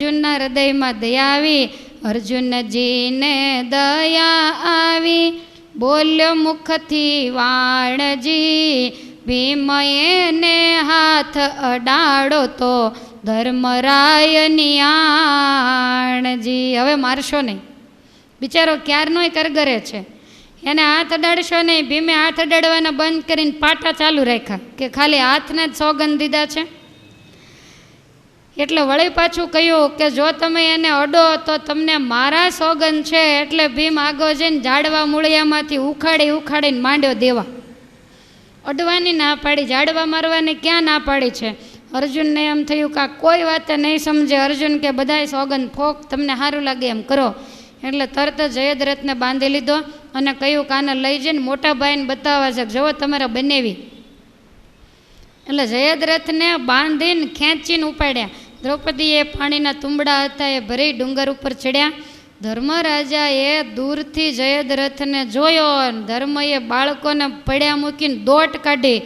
અર્જુનના હૃદયમાં દયા આવી, અર્જુનજીને દયા આવી, બોલ્યો મુખથી વાણજી, ભીમયે હાથ અડાડો તો ધર્મરાયની આણજી. હવે મારશો નહીં, બિચારો ક્યારનોય કરગરે છે, એને હાથ અડાડશો નહીં. ભીમે હાથ અડાડવાના બંધ કરીને પાટા ચાલુ રાખ્યા કે ખાલી હાથને જ સોગંદ દીધા છે. એટલે વળી પાછું કહ્યું કે જો તમે એને અડો તો તમને મારા સોગંદ છે. એટલે ભીમ આગો જઈને ઝાડવા મૂળિયામાંથી ઉખાડીને માંડ્યો દેવા. અડવાની ના પાડી, ઝાડવા મારવાની ક્યાં ના પાડી છે. અર્જુનને એમ થયું કે આ કોઈ વાતે નહીં સમજે. અર્જુન કે બધાય સોગંદ ફોક, તમને સારું લાગે એમ કરો. એટલે તરત જ જયદ્રથને બાંધી લીધો અને કહ્યું કે આને લઈ જઈને મોટા ભાઈને બતાવવા છે, જુઓ તમારા બનેવી. એટલે જયદ્રથને બાંધીને ખેંચીને ઉપાડ્યા. દ્રૌપદીએ પાણીના તુંબડા હતા એ ભરી ડુંગર ઉપર ચડ્યા. ધર્મરાજાએ દૂરથી જયદ્રથને જોયો. ધર્મએ બાળકોને પડ્યા મૂકીને દોટ કાઢી.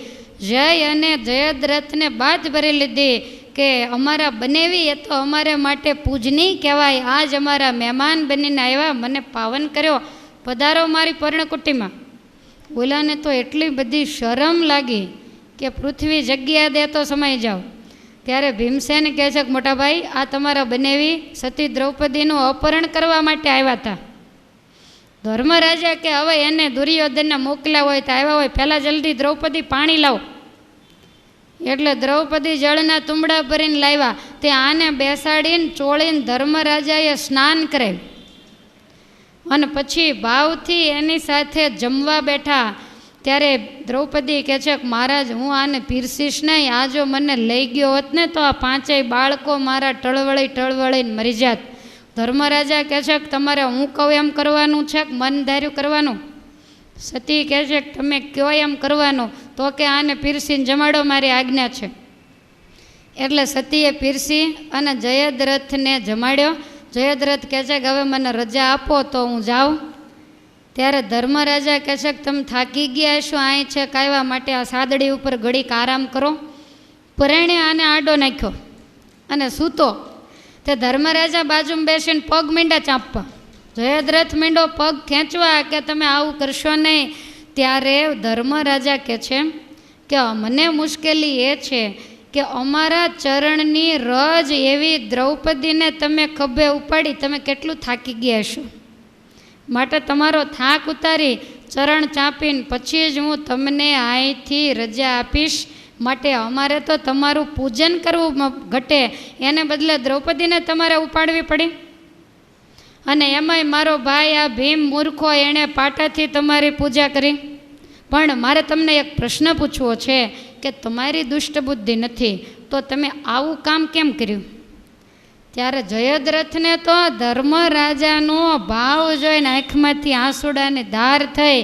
જય અને જયદ્રથને બાજ ભરી લીધી કે અમારા બનેવી એ તો અમારે માટે પૂજની કહેવાય. આજ અમારા મહેમાન બનીને આવ્યા, મને પાવન કર્યો, પધારો મારી પર્ણકુટીમાં. બોલાને તો એટલી બધી શરમ લાગી કે પૃથ્વી જગ્યા દે તો સમાઈ જાઓ. ત્યારે ભીમસેન કહે છે કે મોટા ભાઈ, આ તમારા બનેવી સતી દ્રૌપદીનું અપહરણ કરવા માટે આવ્યા હતા. ધર્મરાજા કે હવે એને દુર્યોધનને મોકલ્યા હોય તો આવ્યા હોય, પહેલાં જલ્દી દ્રૌપદી પાણી લાવો. એટલે દ્રૌપદી જળના તુંબડા ભરીને લાવ્યા. તે આને બેસાડીને ચોળીને ધર્મરાજાએ સ્નાન કરાવ્યું અને પછી ભાવથી એની સાથે જમવા બેઠા. ત્યારે દ્રૌપદી કહે છે કે મહારાજ, હું આને પીરસીશ નહીં. આ જો મને લઈ ગયો હોત ને તો આ પાંચેય બાળકો મારા ટળવળીને મરી જાત. ધર્મરાજા કહે છે કે તમારે હું કહું એમ કરવાનું છે કે મન ધાર્યું કરવાનું? સતી કહે છે કે તમે કહો એમ કરવાનું. તો કે આને પીરસીને જમાડો, મારી આજ્ઞા છે. એટલે સતીએ પીરસી અને જયદ્રથને જમાડ્યો. જયદ્રથ કહે છે કે હવે મને રજા આપો તો હું જાઉં. ત્યારે ધર્મરાજા કહે છે કે તમે થાકી ગયા છો, અહીં છે કાયવા માટે આ સાદડી ઉપર ઘડીક આરામ કરો. પરાણે આને આડો નાખ્યો અને સૂતો. તે ધર્મરાજા બાજુમાં બેસીને પગ મીંડા ચાંપવા. જયદ્રથ મીંડો પગ ખેંચવા કે તમે આવું કરશો નહીં. ત્યારે ધર્મરાજા કહે છે કે મને મુશ્કેલી એ છે કે અમારા ચરણની રજ એવી દ્રૌપદીને તમે ખભે ઉપાડી, તમે કેટલું થાકી ગયા છો. માટે તમારો થાક ઉતારી ચરણ ચાંપીને પછી જ હું તમને અહીંથી રજા આપીશ. માટે અમારે તો તમારું પૂજન કરવું ઘટે, એને બદલે દ્રૌપદીને તમારે ઉપાડવી પડી. અને એમાંય મારો ભાઈ આ ભીમ મૂર્ખો, એણે પાટાથી તમારી પૂજા કરી. પણ મારે તમને એક પ્રશ્ન પૂછવો છે કે તમારી દુષ્ટ બુદ્ધિ નથી તો તમે આવું કામ કેમ કર્યું? ત્યારે જયદ્રથને તો ધર્મરાજાનો ભાવ જોઈને આંખમાંથી આંસુડાની ધાર થઈ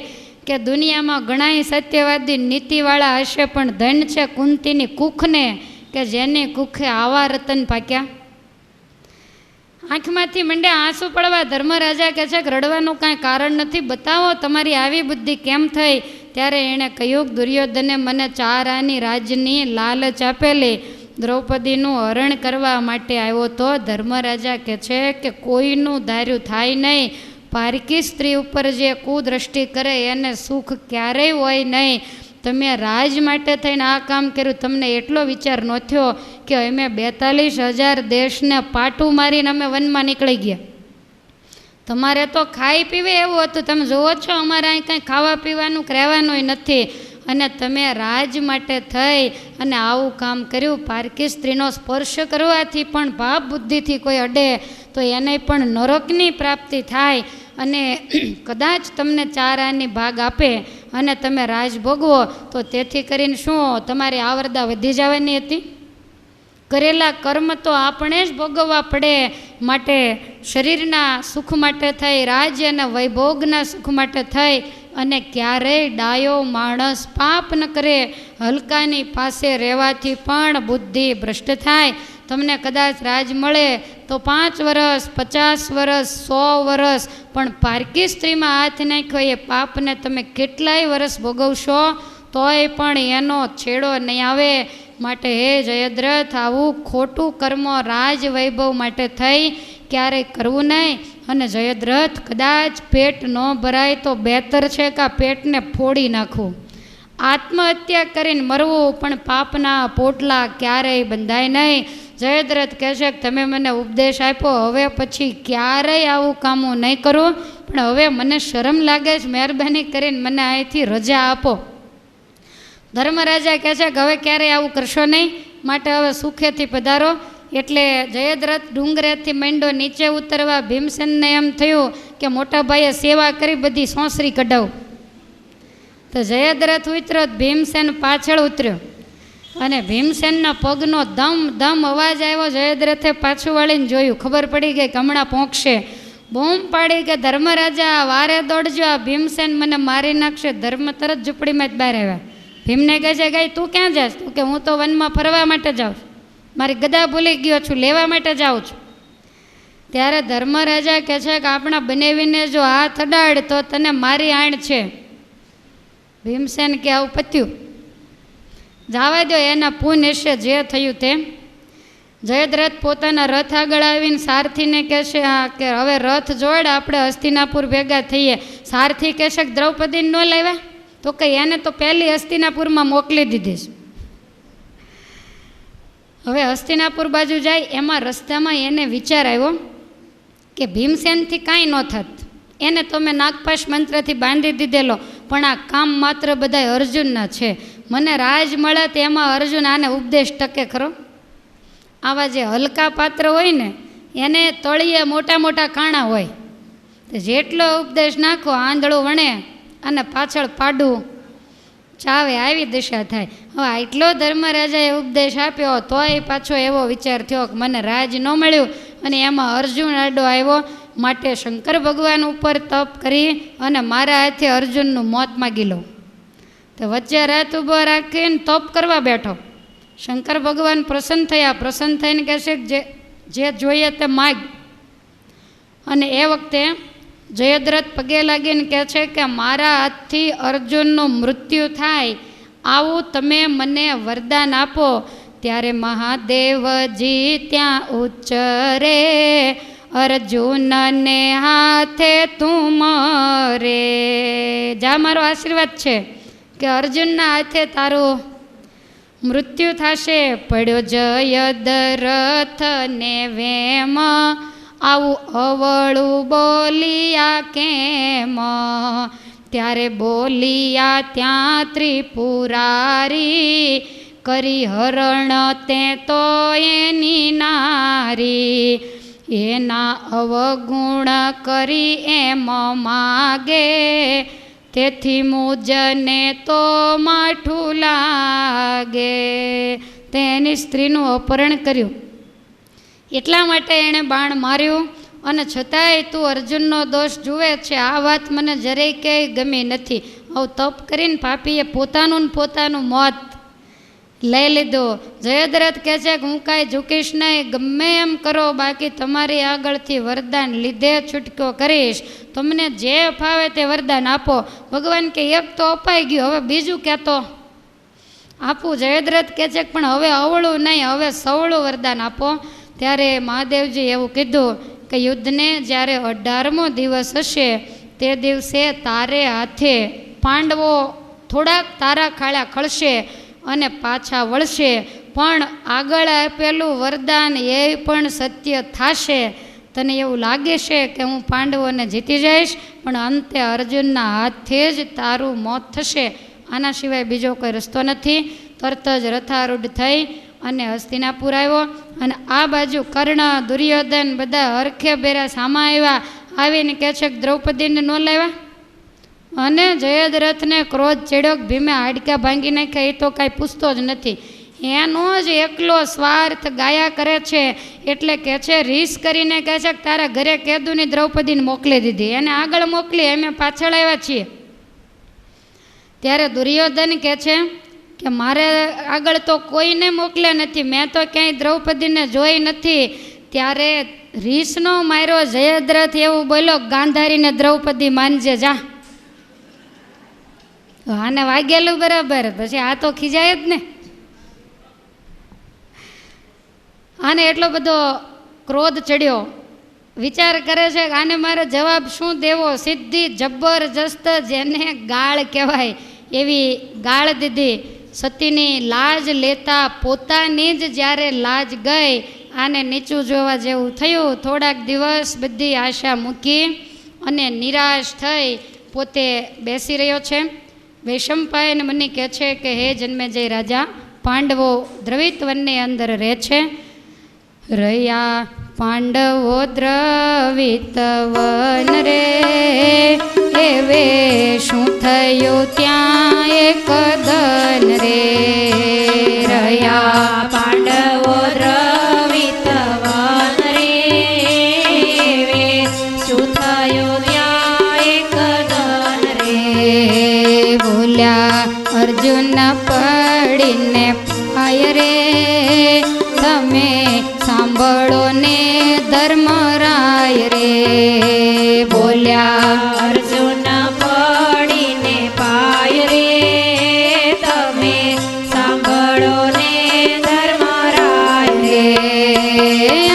કે દુનિયામાં ઘણાય સત્યવાદી નીતિવાળા હશે, પણ ધન છે કુંતીની કુખને કે જેની કુખે આવા રતન પાક્યા. આંખમાંથી મંડ્યા આંસુ પડવા. ધર્મરાજા કહે છે કે રડવાનું કાંઈ કારણ નથી, બતાવો તમારી આવી બુદ્ધિ કેમ થઈ. ત્યારે એણે કહ્યું કે દુર્યોધને મને 4 આની રાજની લાલચ આપેલી, દ્રૌપદીનું હરણ કરવા માટે આવ્યો તો. ધર્મરાજા કહે છે કે કોઈનું ધાર્યું થાય નહીં. પારકી સ્ત્રી ઉપર જે કુદ્રષ્ટિ કરે એને સુખ ક્યારેય હોય નહીં. તમે રાજ માટે થઈને આ કામ કર્યું, તમને એટલો વિચાર ન થયો કે અમે 42,000 દેશને પાટું મારીને અમે વનમાં નીકળી ગયા. તમારે તો ખાઈ પીવે એવું હતું. તમે જુઓ છો અમારે અહીં કંઈ ખાવા પીવાનું રહેવાનું નથી. અને તમે રાજ માટે થઈ અને આવું કામ કર્યું. પારકી સ્ત્રીનો સ્પર્શ કરવાથી પણ ભાવ બુદ્ધિથી કોઈ અડે તો એને પણ નરકની પ્રાપ્તિ થાય. અને કદાચ તમને 4 આની ભાગ આપે અને તમે રાજ ભોગવો તો તેથી કરીને શું તમારી આવરદા વધી જવાની હતી? કરેલા કર્મ તો આપણે જ ભોગવવા પડે. માટે શરીરના સુખ માટે થઈ, રાજ્ય અને વૈભોગના સુખ માટે થઈ અને ક્યારેય ડાયો માણસ પાપ ન કરે. હલકાની પાસે રહેવાથી પણ બુદ્ધિ ભ્રષ્ટ થાય. તમને કદાચ રાજ મળે તો 5 વર્ષ, 50 વર્ષ, 100 વર્ષ, પણ પારકી સ્ત્રીમાં હાથ નાખ્યો એ પાપને તમે કેટલાય વર્ષ ભોગવશો તોય પણ એનો છેડો નહીં આવે. માટે હે જયદ્રથ, આવું ખોટું કર્મ રાજ વૈભવ માટે થઈ ક્યારેય કરવું નહીં. અને જયદ્રથ, કદાચ પેટ ન ભરાય તો બહેતર છે કે આ પેટને ફોડી નાખવું. આત્મહત્યા કરીને મરવું, પણ પાપના પોટલા ક્યારેય બંધાય નહીં. જયદ્રથ કહે છે કે તમે મને ઉપદેશ આપ્યો, હવે પછી ક્યારેય આવું કામ હું નહીં કરું, પણ હવે મને શરમ લાગે છે, મહેરબાની કરીને મને અહીંથી રજા આપો. ધર્મરાજા કહે છે કે હવે ક્યારેય આવું કરશો નહીં, માટે હવે સુખેથી પધારો. એટલે જયદ્રથ ડુંગરેથી માંડ્યો નીચે ઉતરવા. ભીમસેનને એમ થયું કે મોટા ભાઈએ સેવા કરી, બધી સોંસરી કઢાવું. તો જયદ્રથ ઉતર્યો, ભીમસેન પાછળ ઉતર્યો અને ભીમસેનના પગનો ધમ ધમ અવાજ આવ્યો. જયદ્રથે પાછું વાળીને જોયું, ખબર પડી ગઈ કે હમણાં પહોંચશે. બૂમ પાડી કે ધર્મરાજા વારે દોડજો, આ ભીમસેન મને મારી નાખશે. ધર્મ તરત ઝૂંપડીમાં જ બહાર આવ્યા. ભીમને કહે છે કે તું ક્યાં જાસ? તું કે હું તો વનમાં ફરવા માટે જાઉં છું, મારી ગદા ભૂલી ગયો છું, લેવા માટે જાઉં છું. ત્યારે ધર્મરાજા કહે છે કે આપણા બનેવીને જો હાથ અડાડ તો તને મારી આણ છે. ભીમસેન કે આવું પત્યું, જવા દો, એના પુણ્ય હશે જે થયું તે. જયદ્રથ પોતાના રથ આગળ આવીને સારથીને કહે છે કે હવે રથ જોડ, આપણે હસ્તિનાપુર ભેગા થઈએ. સારથી કહે છે કે દ્રૌપદીને ન લાવ્યા? તો કે એને તો પહેલી હસ્તિનાપુરમાં મોકલી દીધી છે. હવે હસ્તિનાપુર બાજુ જાય, એમાં રસ્તામાં એને વિચાર આવ્યો કે ભીમસેનથી કાંઈ ન થાત, એને તો મેં નાગપાશ મંત્રથી બાંધી દીધેલો, પણ આ કામ માત્ર બધા અર્જુનના છે. મને રાજ મળે તો એમાં અર્જુન આને ઉપદેશ ટકે ખરો? આવા જે હલકા પાત્ર હોય ને એને તળિયે મોટા મોટા કાણા હોય, તો જેટલો ઉપદેશ નાખો આંધળું વણે અને પાછળ પાડું ચાવે, આવી દશા થાય. હવે આટલો ધર્મરાજાએ ઉપદેશ આપ્યો, તોય પાછો એવો વિચાર થયો કે મને રાજ ન મળ્યું અને એમાં અર્જુન આડો આવ્યો, માટે શંકર ભગવાન ઉપર તપ કરી અને મારા હાથે અર્જુનનું મોત માગી લઉં. તો વચ્ચે રાત ઊભો રાખીને તપ કરવા બેઠો. શંકર ભગવાન પ્રસન્ન થયા. પ્રસન્ન થઈને કહે છે કે જે જોઈએ તે માગ. અને એ વખતે જયદ્રથ પગે લાગીને કહે છે કે મારા હાથથી અર્જુનનું મૃત્યુ થાય આવું તમે મને વરદાન આપો. ત્યારે મહાદેવજી ત્યાં ઉચ્ચરે, અર્જુનને હાથે તું મરે. જા, મારો આશીર્વાદ છે કે અર્જુનના હાથે તારું મૃત્યુ થશે. પડ્યો જયદ્રથ ને વેમ, આવું અવળું બોલિયા કેમ? ત્યારે બોલિયા ત્યાં ત્રિપુરારી, કરી હરણ તે તો એની નારી. એના અવગુણ કરી એમ માગે, તેથી મુજને તો માઠું લાગે. તેની સ્ત્રીનું અપહરણ કર્યું, એટલા માટે એણે બાણ માર્યું. અને છતાંય તું અર્જુનનો દોષ જુએ છે, આ વાત મને જરાય ક્યાંય ગમી નથી. આવું તપ કરીને પાપીએ પોતાનું મોત લઈ લીધું. જયદ્રથ કહે છે કે હું કાંઈ ઝૂકીશ નહીં, ગમે એમ કરો, બાકી તમારી આગળથી વરદાન લીધે છૂટકો કરીશ. તમને જે ફાવે તે વરદાન આપો. ભગવાન કે એક તો અપાઈ ગયું, હવે બીજું કહેતો આપું. જયદ્રથ કહે છે પણ હવે અવળું નહીં, હવે સવળું વરદાન આપો. ત્યારે મહાદેવજી એવું કીધું કે યુદ્ધને જ્યારે 18મો દિવસ હશે તે દિવસે તારે હાથે પાંડવો થોડાક તારા ખાળા ખળશે અને પાછા વળશે, પણ આગળ આપેલું વરદાન એ પણ સત્ય થશે. તને એવું લાગે છે કે હું પાંડવોને જીતી જઈશ, પણ અંતે અર્જુનના હાથે જ તારું મોત થશે. આના સિવાય બીજો કોઈ રસ્તો નથી. તરત જ રથારૂઢ થઈ અને હસ્તિનાપુર આવ્યો. અને આ બાજુ કર્ણ, દુર્યોધન બધા હરખે બેરા સામા આવ્યા. આવીને કહે છે કે દ્રૌપદીને ન લાવ્યા? અને જયદ્રથને ક્રોધ ચડ્યો. ભીમે હાડકા ભાંગી નાખ્યા, એ તો કાંઈ પૂછતો જ નથી. એનો જ એકલો સ્વાર્થ ગાયા કરે છે. એટલે કહે છે, રીસ કરીને કહે છે કે તારા ઘરે કેદુની દ્રૌપદીને મોકલી દીધી, એને આગળ મોકલી, અમે પાછળ આવ્યા છીએ. ત્યારે દુર્યોધન કહે છે કે મારે આગળ તો કોઈને મોકલ્યા નથી, મેં તો ક્યાંય દ્રૌપદીને જોઈ નથી. ત્યારે રીસનો માર્યો જયદ્રથ એવું બોલ્યો, ગાંધારીને દ્રૌપદી માનજે જા. આને વાગેલું બરાબર, પછી આ તો ખીજાય જ ને. આને એટલો બધો ક્રોધ ચડ્યો, વિચાર કરે છે કે આને મારે જવાબ શું દેવો. સીધી જબરજસ્ત જેને ગાળ કહેવાય એવી ગાળ દીધી. સતીની લાજ લેતા પોતાની જ જ્યારે લાજ ગઈ, આને નીચું જોવા જેવું થયું. થોડાક દિવસ બધી આશા મૂકી અને નિરાશ થઈ પોતે બેસી રહ્યો છે. વૈશંપાયન મુનિ કહે છે કે હે જન્મેજય રાજા, પાંડવો દ્રવિત વનની અંદર રહે છે. રહ્યા પાંડવો દ્રવિત વન રે, એવે શું થયું ત્યાં એક દન રે. રહ્યા પાંડવો દ્રવિત વન રે, એવે શું થયું ત્યાં એક દન રે. બોલ્યા અર્જુન પડીને પાય રે, તમે સાંભળો ને ધર્મરાય રે. બોલ્યા અર્જુન પડીને પાય રે, તમે સાંભળો ને ધર્મરાય રે.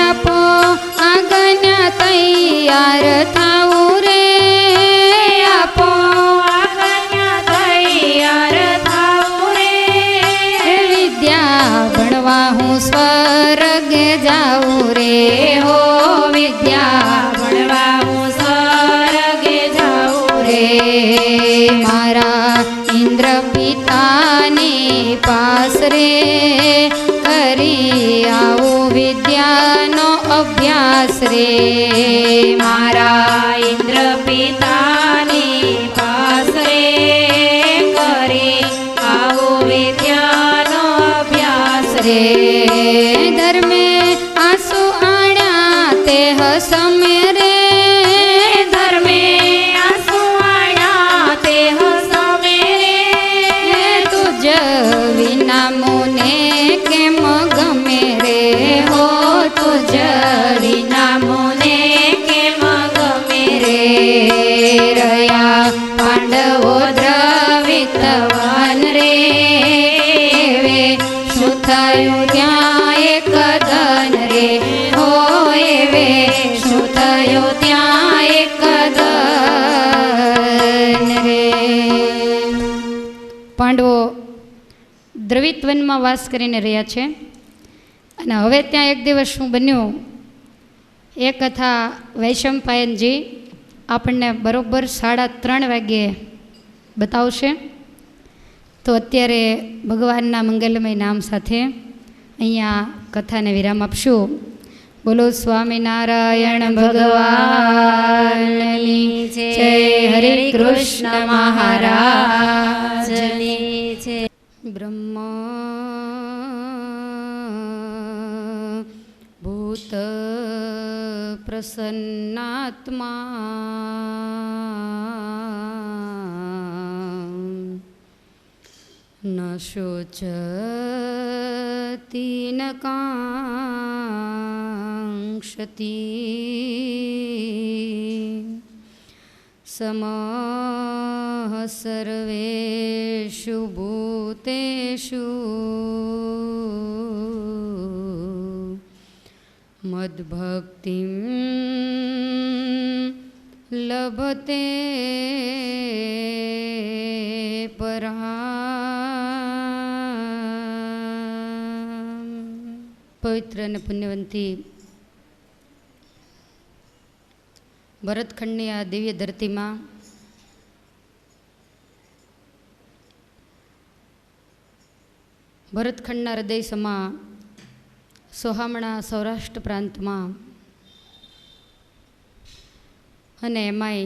આપો આજ્ઞા તૈયાર થાવું રે, આપો આજ્ઞા તૈયાર થાવું રે. વિદ્યા ભણવા હું સ્વર્ગે જાઉં રે, હો વિદ્યા ભણવા હું સ્વર્ગે જાઉં રે. મારા ઇન્દ્ર પિતાની પાસ રે, કરી આવું વિદ્યાનો અભ્યાસ રે. મારા ઇન્દ્ર પિતાની પાસ રે, કરી આવું વિદ્યાનો અભ્યાસ રે. ધર્મે આંસુ આણ્યા તે હસમે રે, ધર્મે આંસુ આણ્યા તે હસમે રે. તુજ વિના મોને કેમ ગમે રે, હો તુજ વિના મોને કેમ ગમે રે. રહ્યા પાંડવો દ્રવિત વન રે, શું થયું ત્યાં એક દન રે, હો એવે શું થયું ત્યાં એક દન રે. પાંડવો દ્રવિત વનમાં વાસ કરીને રહ્યા છે. અને હવે ત્યાં એક દિવસ શું બન્યું એ કથા વૈશંપાયનજી આપણને બરોબર 3:30 વાગ્યે બતાવશે. તો અત્યારે ભગવાનના મંગલમય નામ સાથે અહીંયા કથાને વિરામ આપશું. બોલો સ્વામિનારાયણ ભગવાનની જય. હરે કૃષ્ણ મહારાજની જય. બ્રહ્મ ભૂત પ્રસન્નાત્મા ન શોચતિ ન કાંક્ષતિ સમઃ સર્વેષુ ભૂતેષુ મદ્ભક્તિં લભતે પરામ. પવિત્ર અને પુણ્યવંતી ભરતખંડની આ દિવ્ય ધરતીમાં ભરતખંડના હૃદય સમા સોહામણા સૌરાષ્ટ્ર પ્રાંતમાં અને એમાંય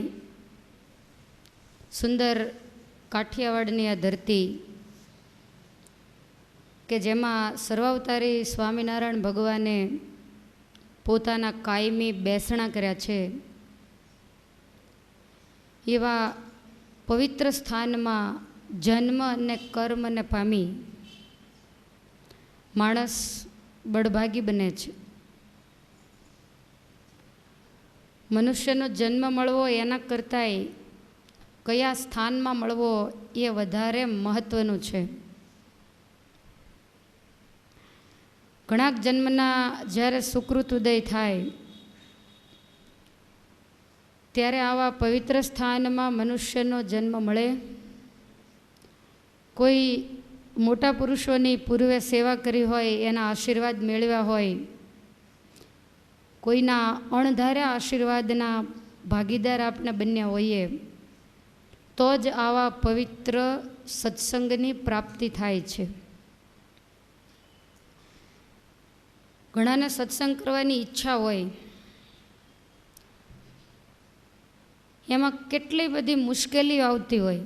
સુંદર કાઠિયાવાડની આ ધરતી કે જેમાં સર્વાવતારી સ્વામિનારાયણ ભગવાને પોતાના કાયમી બેસણા કર્યા છે, એવા પવિત્ર સ્થાનમાં જન્મ અને કર્મને પામી માણસ બળભાગી બને છે. મનુષ્યનો જન્મ મળવો એના કરતાંય કયા સ્થાનમાં મળવો એ વધારે મહત્ત્વનું છે. ઘણા જન્મના જ્યારે સુકૃત ઉદય થાય ત્યારે આવા પવિત્ર સ્થાનમાં મનુષ્યનો જન્મ મળે. કોઈ મોટા પુરુષોની પૂર્વે સેવા કરી હોય, એના આશીર્વાદ મેળવ્યા હોય, કોઈના અણધાર્યા આશીર્વાદના ભાગીદાર આપણે બન્યા હોઈએ તો જ આવા પવિત્ર સત્સંગની પ્રાપ્તિ થાય છે. ઘણાને સત્સંગ કરવાની ઈચ્છા હોય, એમાં કેટલી બધી મુશ્કેલીઓ આવતી હોય,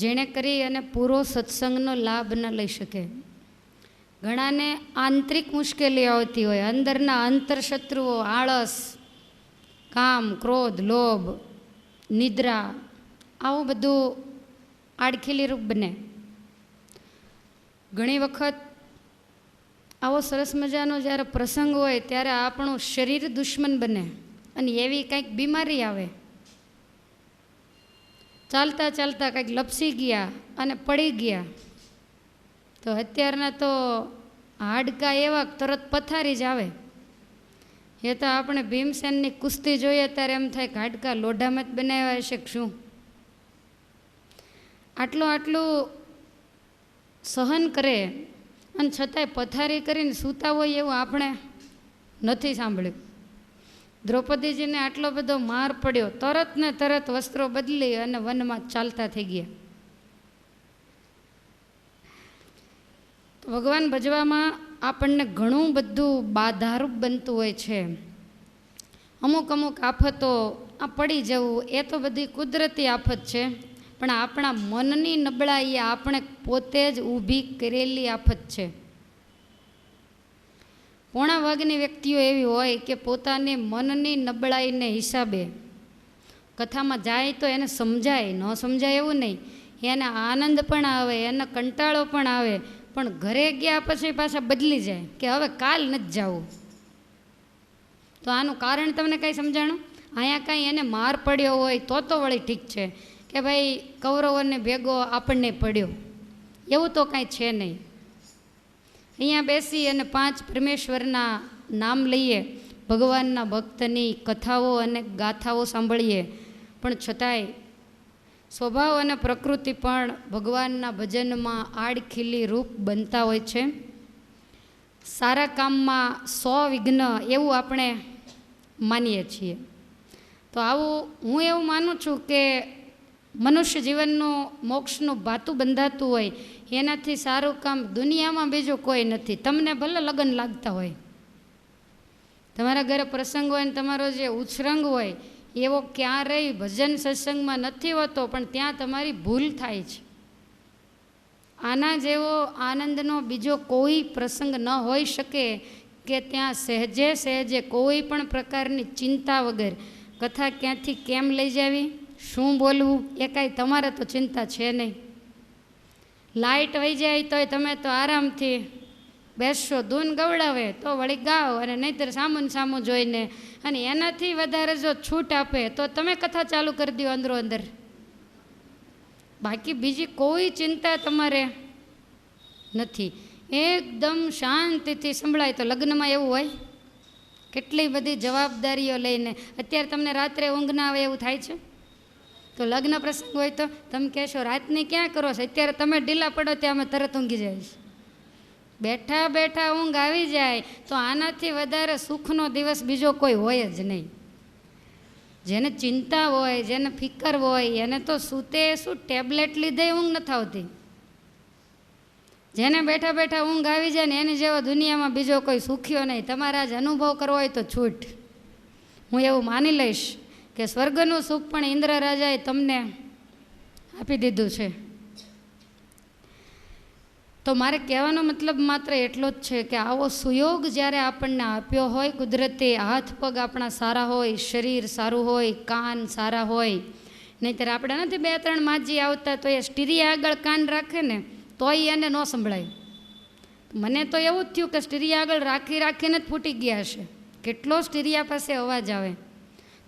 જેણે કરી અને પૂરો સત્સંગનો લાભ ન લઈ શકે. ઘણાને આંતરિક મુશ્કેલીઓ આવતી હોય, અંદરના અંતરશત્રુઓ, આળસ, કામ, ક્રોધ, લોભ, નિદ્રા, આવું બધું આડખીલી રૂપ બને. ઘણી વખત આવો સરસ મજાનો જ્યારે પ્રસંગ હોય ત્યારે આપણું શરીર દુશ્મન બને અને એવી કંઈક બીમારી આવે. ચાલતા ચાલતા કંઈક લપસી ગયા અને પડી ગયા તો અત્યારના તો હાડકાં એવા તરત પથારી જ આવે. એ તો આપણે ભીમસેનની કુસ્તી જોઈએ ત્યારે એમ થાય કે હાડકાં લોઢામાં જ બનાવ્યા હશે કે શું. આટલું સહન કરે અને છતાંય પથારી કરીને સૂતા હોય એવું આપણે નથી સાંભળ્યું. દ્રૌપદીજીને આટલો બધો માર પડ્યો, તરત ને તરત વસ્ત્રો બદલી અને વનમાં ચાલતા થઈ ગયા. ભગવાન ભજવામાં આપણને ઘણું બધું બાધારૂપ બનતું હોય છે. અમુક આફતો, આ પડી જવું, એ તો બધી કુદરતી આફત છે, પણ આપણા મનની નબળાઈ આપણે પોતે જ ઊભી કરેલી આફત છે. પોણા ભાગની વ્યક્તિઓ એવી હોય કે પોતાની મનની નબળાઈને હિસાબે કથામાં જાય તો એને સમજાય, ન સમજાય એવું નહીં, એને આનંદ પણ આવે, એને કંટાળો પણ આવે, પણ ઘરે ગયા પછી પાછા બદલી જાય કે હવે કાલ નથી જવું. તો આનું કારણ તમને કાંઈ સમજાણું? અહીંયા કાંઈ એને માર પડ્યો હોય તો વળી ઠીક છે કે ભાઈ કૌરવોને ભેગો આપણને પડ્યો, એવું તો કાંઈ છે નહીં. અહીંયા બેસી અને 5 પરમેશ્વરના નામ લઈએ, ભગવાનના ભક્તની કથાઓ અને ગાથાઓ સાંભળીએ, પણ છતાંય સ્વભાવ અને પ્રકૃતિ પણ ભગવાનના ભજનમાં આડખીલી રૂપ બનતા હોય છે. સારા કામમાં 100 વિઘ્ન એવું આપણે માનીએ છીએ. તો આવું હું એવું માનું છું કે મનુષ્ય જીવનનું મોક્ષનું ભાતું બંધાતું હોય એનાથી સારું કામ દુનિયામાં બીજું કોઈ નથી. તમને ભલે લગ્ન લાગતા હોય, તમારા ઘરે પ્રસંગ હોય ને તમારો જે ઉછરંગ હોય એવો ક્યારેય ભજન સત્સંગમાં નથી હોતો, પણ ત્યાં તમારી ભૂલ થાય છે. આના જેવો આનંદનો બીજો કોઈ પ્રસંગ ન હોઈ શકે કે ત્યાં સહેજે કોઈ પણ પ્રકારની ચિંતા વગર કથા ક્યાંથી કેમ લઈ જાવી, શું બોલવું, એ કાંઈ તમારે તો ચિંતા છે નહીં. લાઇટ વહી જાય તોય તમે તો આરામથી બેસશો, ધૂન ગવડાવે તો વળી ગાઓ, અને નહીંતર સામું જોઈને, અને એનાથી વધારે જો છૂટ આપે તો તમે કથા ચાલુ કરી દો અંદરો અંદર. બાકી બીજી કોઈ ચિંતા તમારે નથી, એકદમ શાંતિથી સંભળાય. તો લગ્નમાં એવું હોય, કેટલી બધી જવાબદારીઓ લઈને અત્યારે તમને રાત્રે ઊંઘ ના આવે એવું થાય છે. તો લગ્ન પ્રસંગ હોય તો તમે કહેશો રાતની ક્યાં કરો છો, અત્યારે તમે ઢીલા પડો ત્યાં અમે તરત ઊંઘી જઈશ. બેઠા બેઠા ઊંઘ આવી જાય તો આનાથી વધારે સુખનો દિવસ બીજો કોઈ હોય જ નહીં. જેને ચિંતા હોય, જેને ફિકર હોય, એને તો સૂતે શું ટેબ્લેટ લીધે ઊંઘ નથી આવતી. જેને બેઠા બેઠા ઊંઘ આવી જાય ને એની જેવો દુનિયામાં બીજો કોઈ સુખ્યો નહીં. તમારે આજ અનુભવ કરવો હોય તો છૂટ. હું એવું માની લઈશ કે સ્વર્ગનું સુખ પણ ઇન્દ્ર રાજાએ તમને આપી દીધું છે. તો મારે કહેવાનો મતલબ માત્ર એટલો જ છે કે આવો સુયોગ જ્યારે આપણને આપ્યો હોય, કુદરતે હાથ પગ આપણા સારા હોય, શરીર સારું હોય, કાન સારા હોય, નહીંતર આપણે નથી 2-3 માજી આવતા તો એ સ્ટીરિયા આગળ કાન રાખે ને તોય એને ન સંભળાય. મને તો એવું જ થયું કે સ્ટીરિયા આગળ રાખીને જ ફૂટી ગયા હશે, કેટલો સ્ટીરિયા પાસે અવાજ આવે.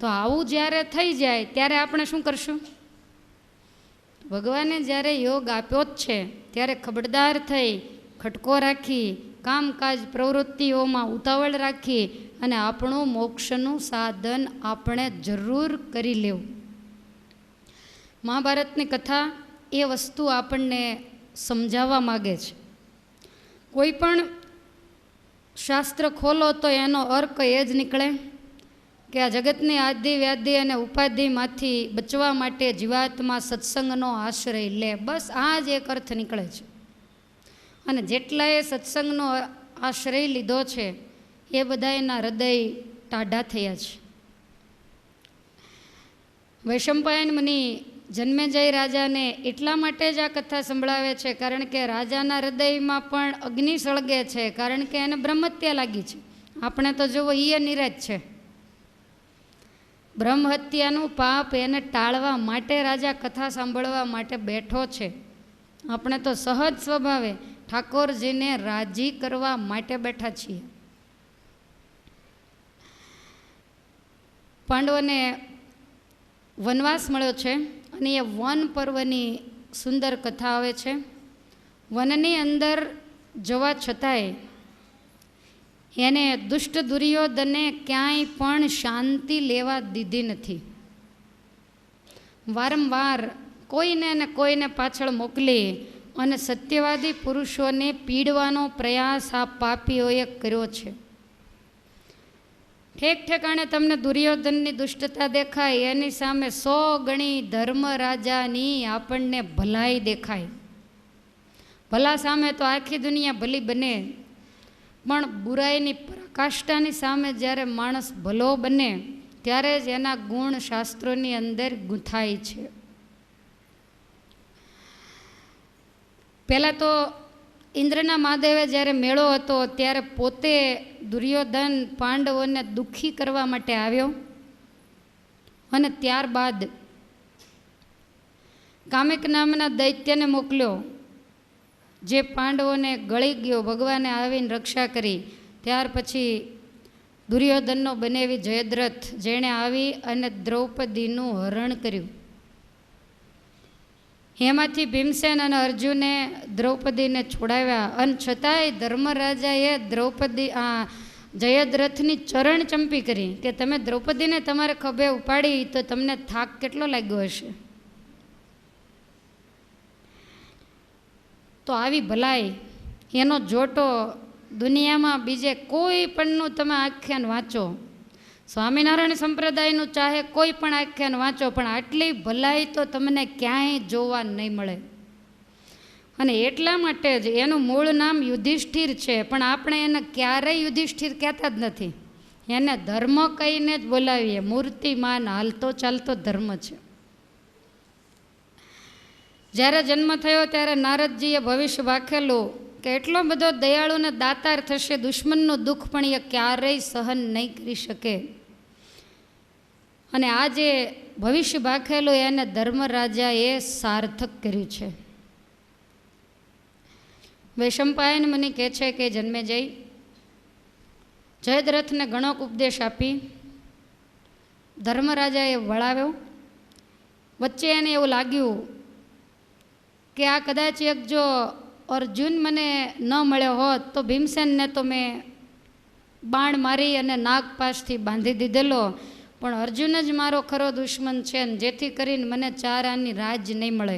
તો આવું જ્યારે થઈ જાય ત્યારે આપણે શું કરશું? ભગવાને જ્યારે યોગ આપ્યો જ છે ત્યારે ખબરદાર થઈ, ખટકો રાખી, કામકાજ પ્રવૃત્તિઓમાં ઉતાવળ રાખી અને આપણું મોક્ષનું સાધન આપણે જરૂર કરી લેવું. મહાભારતની કથા એ વસ્તુ આપણને સમજાવવા માગે છે. કોઈ પણ શાસ્ત્ર ખોલો તો એનો અર્ક એ જ નીકળે કે આ જગતની આદિ વ્યાધિ અને ઉપાધિમાંથી બચવા માટે જીવાત્મા સત્સંગનો આશ્રય લે. બસ આ જ એક અર્થ નીકળે છે. અને જેટલાએ સત્સંગનો આશ્રય લીધો છે એ બધાના હૃદય ટાઢા થયા છે. વૈશંપાયન મુનિ જન્મેજય રાજાને એટલા માટે જ આ કથા સંભળાવે છે કારણ કે રાજાના હૃદયમાં પણ અગ્નિ સળગે છે, કારણ કે એને બ્રહ્મહત્યા લાગી છે. આપણે તો જુઓ એ નિરાજ છે. બ્રહ્મહત્યાનું પાપ એને ટાળવા માટે રાજા કથા સાંભળવા માટે બેઠો છે. આપણે તો સહજ સ્વભાવે ઠાકોરજીને રાજી કરવા માટે બેઠા છીએ. પાંડવોને વનવાસ મળ્યો છે અને એ વન પર્વની સુંદર કથા આવે છે. વનની અંદર જવા છતાંય એને દુષ્ટ દુર્યોધને ક્યાંય પણ શાંતિ લેવા દીધી નથી. વારંવાર કોઈને ને કોઈને પાછળ મોકલી અને સત્યવાદી પુરુષોને પીડવાનો પ્રયાસ આ પાપીઓએ કર્યો છે. ઠેક ઠેકાણે તમને દુર્યોધનની દુષ્ટતા દેખાય, એની સામે 100 ગણી ધર્મરાજાની આપણને ભલાઈ દેખાય. ભલા સામે તો આખી દુનિયા ભલી બને, પણ બુરાઈની પરાકાષ્ઠાની સામે જ્યારે માણસ ભલો બને ત્યારે જ એના ગુણ શાસ્ત્રોની અંદર ગૂંથાય છે. પહેલાં તો ઇન્દ્રના મહાદેવે જ્યારે મેળો હતો ત્યારે પોતે દુર્યોધન પાંડવોને દુઃખી કરવા માટે આવ્યો અને ત્યારબાદ કામિક નામના દૈત્યને મોકલ્યો જે પાંડવોને ગળી ગયો. ભગવાને આવીને રક્ષા કરી. ત્યાર પછી દુર્યોધનનો બનેવી જયદ્રથ જેણે આવી અને દ્રૌપદીનું હરણ કર્યું. એમાંથી ભીમસેન અને અર્જુને દ્રૌપદીને છોડાવ્યા અને છતાંય ધર્મરાજાએ જયદ્રથની ચરણ ચંપી કરી કે તમે દ્રૌપદીને તમારે ખભે ઉપાડી તો તમને થાક કેટલો લાગ્યો હશે. તો આવી ભલાઈ એનો જોટો દુનિયામાં બીજે કોઈ પણનું તમે આખ્યાન વાંચો, સ્વામિનારાયણ સંપ્રદાયનું ચાહે કોઈ પણ આખ્યાન વાંચો, પણ આટલી ભલાઈ તો તમને ક્યાંય જોવા નહીં મળે. અને એટલા માટે જ એનું મૂળ નામ યુધિષ્ઠિર છે, પણ આપણે એને ક્યારેય યુધિષ્ઠિર કહેતા જ નથી. એને ધર્મ કહીને જ બોલાવીએ. મૂર્તિમાન હાલતો ચાલતો ધર્મ છે. જ્યારે જન્મ થયો ત્યારે નારદજીએ ભવિષ્ય વાંખેલું કે એટલો બધો દયાળુ ને દાતાર થશે, દુશ્મનનું દુઃખ પણ એ ક્યારેય સહન નહીં કરી શકે. અને આજે ભવિષ્ય ભાખેલું એને ધર્મરાજાએ સાર્થક કર્યું છે. વૈશંપાયન મુનિ કહે છે કે જન્મેજય જયદ્રથને ઘણો ઉપદેશ આપી ધર્મરાજાએ વળાવ્યો. વચ્ચે એને એવું લાગ્યું કે આ કદાચ એક જો અર્જુન મને ન મળ્યો હોત તો ભીમસેનને તો મેં બાણ મારી અને નાગપાશથી બાંધી દીધેલો, પણ અર્જુન જ મારો ખરો દુશ્મન છે ને જેથી કરીને મને 4 આની રાજ નહીં મળે.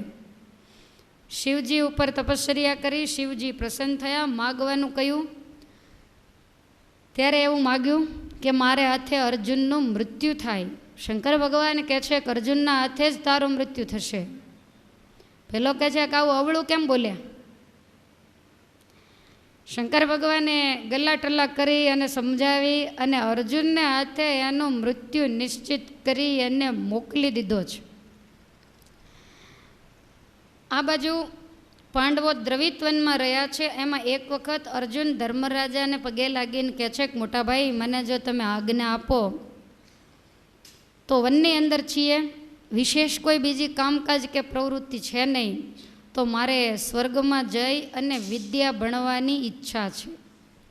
શિવજી ઉપર તપશ્ચર્યા કરી, શિવજી પ્રસન્ન થયા, માગવાનું કહ્યું. ત્યારે એવું માગ્યું કે મારે હાથે અર્જુનનું મૃત્યુ થાય. શંકર ભગવાન કહે છે કે અર્જુનના હાથે જ તારું મૃત્યુ થશે. પેલો કહે છે કે આવું અવળું કેમ બોલ્યા? શંકર ભગવાને ગલ્લા ટલ્લા કરી અને સમજાવી અને અર્જુનને હાથે એનું મૃત્યુ નિશ્ચિત કરી એને મોકલી દીધો છે. આ બાજુ પાંડવો દ્રવિત વનમાં રહ્યા છે. એમાં એક વખત અર્જુન ધર્મરાજાને પગે લાગીને કહે છે કે મોટા ભાઈ, મને જો તમે આજ્ઞા આપો તો વનની અંદર છીએ, વિશેષ કોઈ બીજી કામકાજ કે પ્રવૃત્તિ છે નહીં, તો મારે સ્વર્ગમાં જઈ અને વિદ્યા ભણવાની ઈચ્છા છે.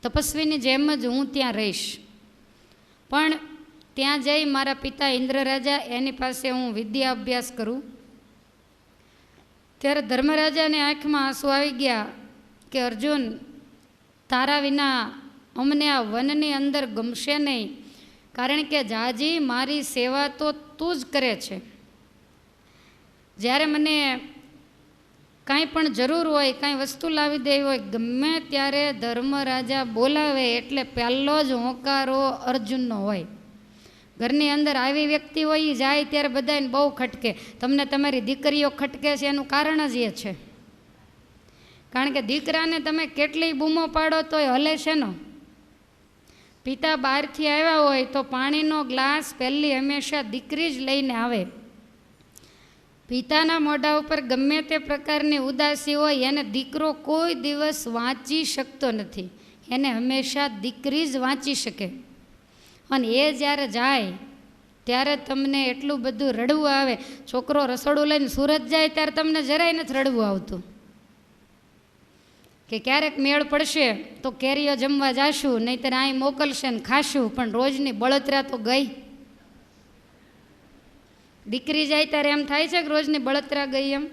તપસ્વીની જેમ જ હું ત્યાં રહીશ, પણ ત્યાં જઈ મારા પિતા ઇન્દ્ર રાજા એની પાસે હું વિદ્યા અભ્યાસ કરું. ત્યારે ધર્મરાજાની આંખમાં આંસુ આવી ગયા કે અર્જુન, તારા વિના અમને આ વનની અંદર ગમશે નહીં, કારણ કે જાજી મારી સેવા તો તું જ કરે છે. જ્યારે મને કાંઈ પણ જરૂર હોય, કાંઈ વસ્તુ લાવી દેવી હોય, ગમે ત્યારે ધર્મરાજા બોલાવે એટલે પહેલો જ હોંકારો અર્જુનનો હોય. ઘરની અંદર આવી વ્યક્તિ હોય એ જાય ત્યારે બધાને બહુ ખટકે. તમને તમારી દીકરીઓ ખટકે છે એનું કારણ જ એ છે, કારણ કે દીકરાને તમે કેટલી બૂમો પાડો તોય હલે છે નો. પિતા બહારથી આવ્યા હોય તો પાણીનો ગ્લાસ પહેલી હંમેશા દીકરી જ લઈને આવે. પિતાના મોઢા ઉપર ગમે તે પ્રકારની ઉદાસી હોય એને દીકરો કોઈ દિવસ વાંચી શકતો નથી, એને હંમેશા દીકરી જ વાંચી શકે. અને એ જ્યારે જાય ત્યારે તમને એટલું બધું રડવું આવે. છોકરો રસોડું લઈને સુરત જાય ત્યારે તમને જરાય નથી રડવું આવતું કે ક્યારેક મેળ પડશે તો કેરીઓ જમવા જાશું, નહીંતર અહીં મોકલશે ને ખાશું, પણ રોજની બળતરા તો ગઈ. દીકરી જાય ત્યારે એમ થાય છે કે રોજની બળતરા ગઈ એમ.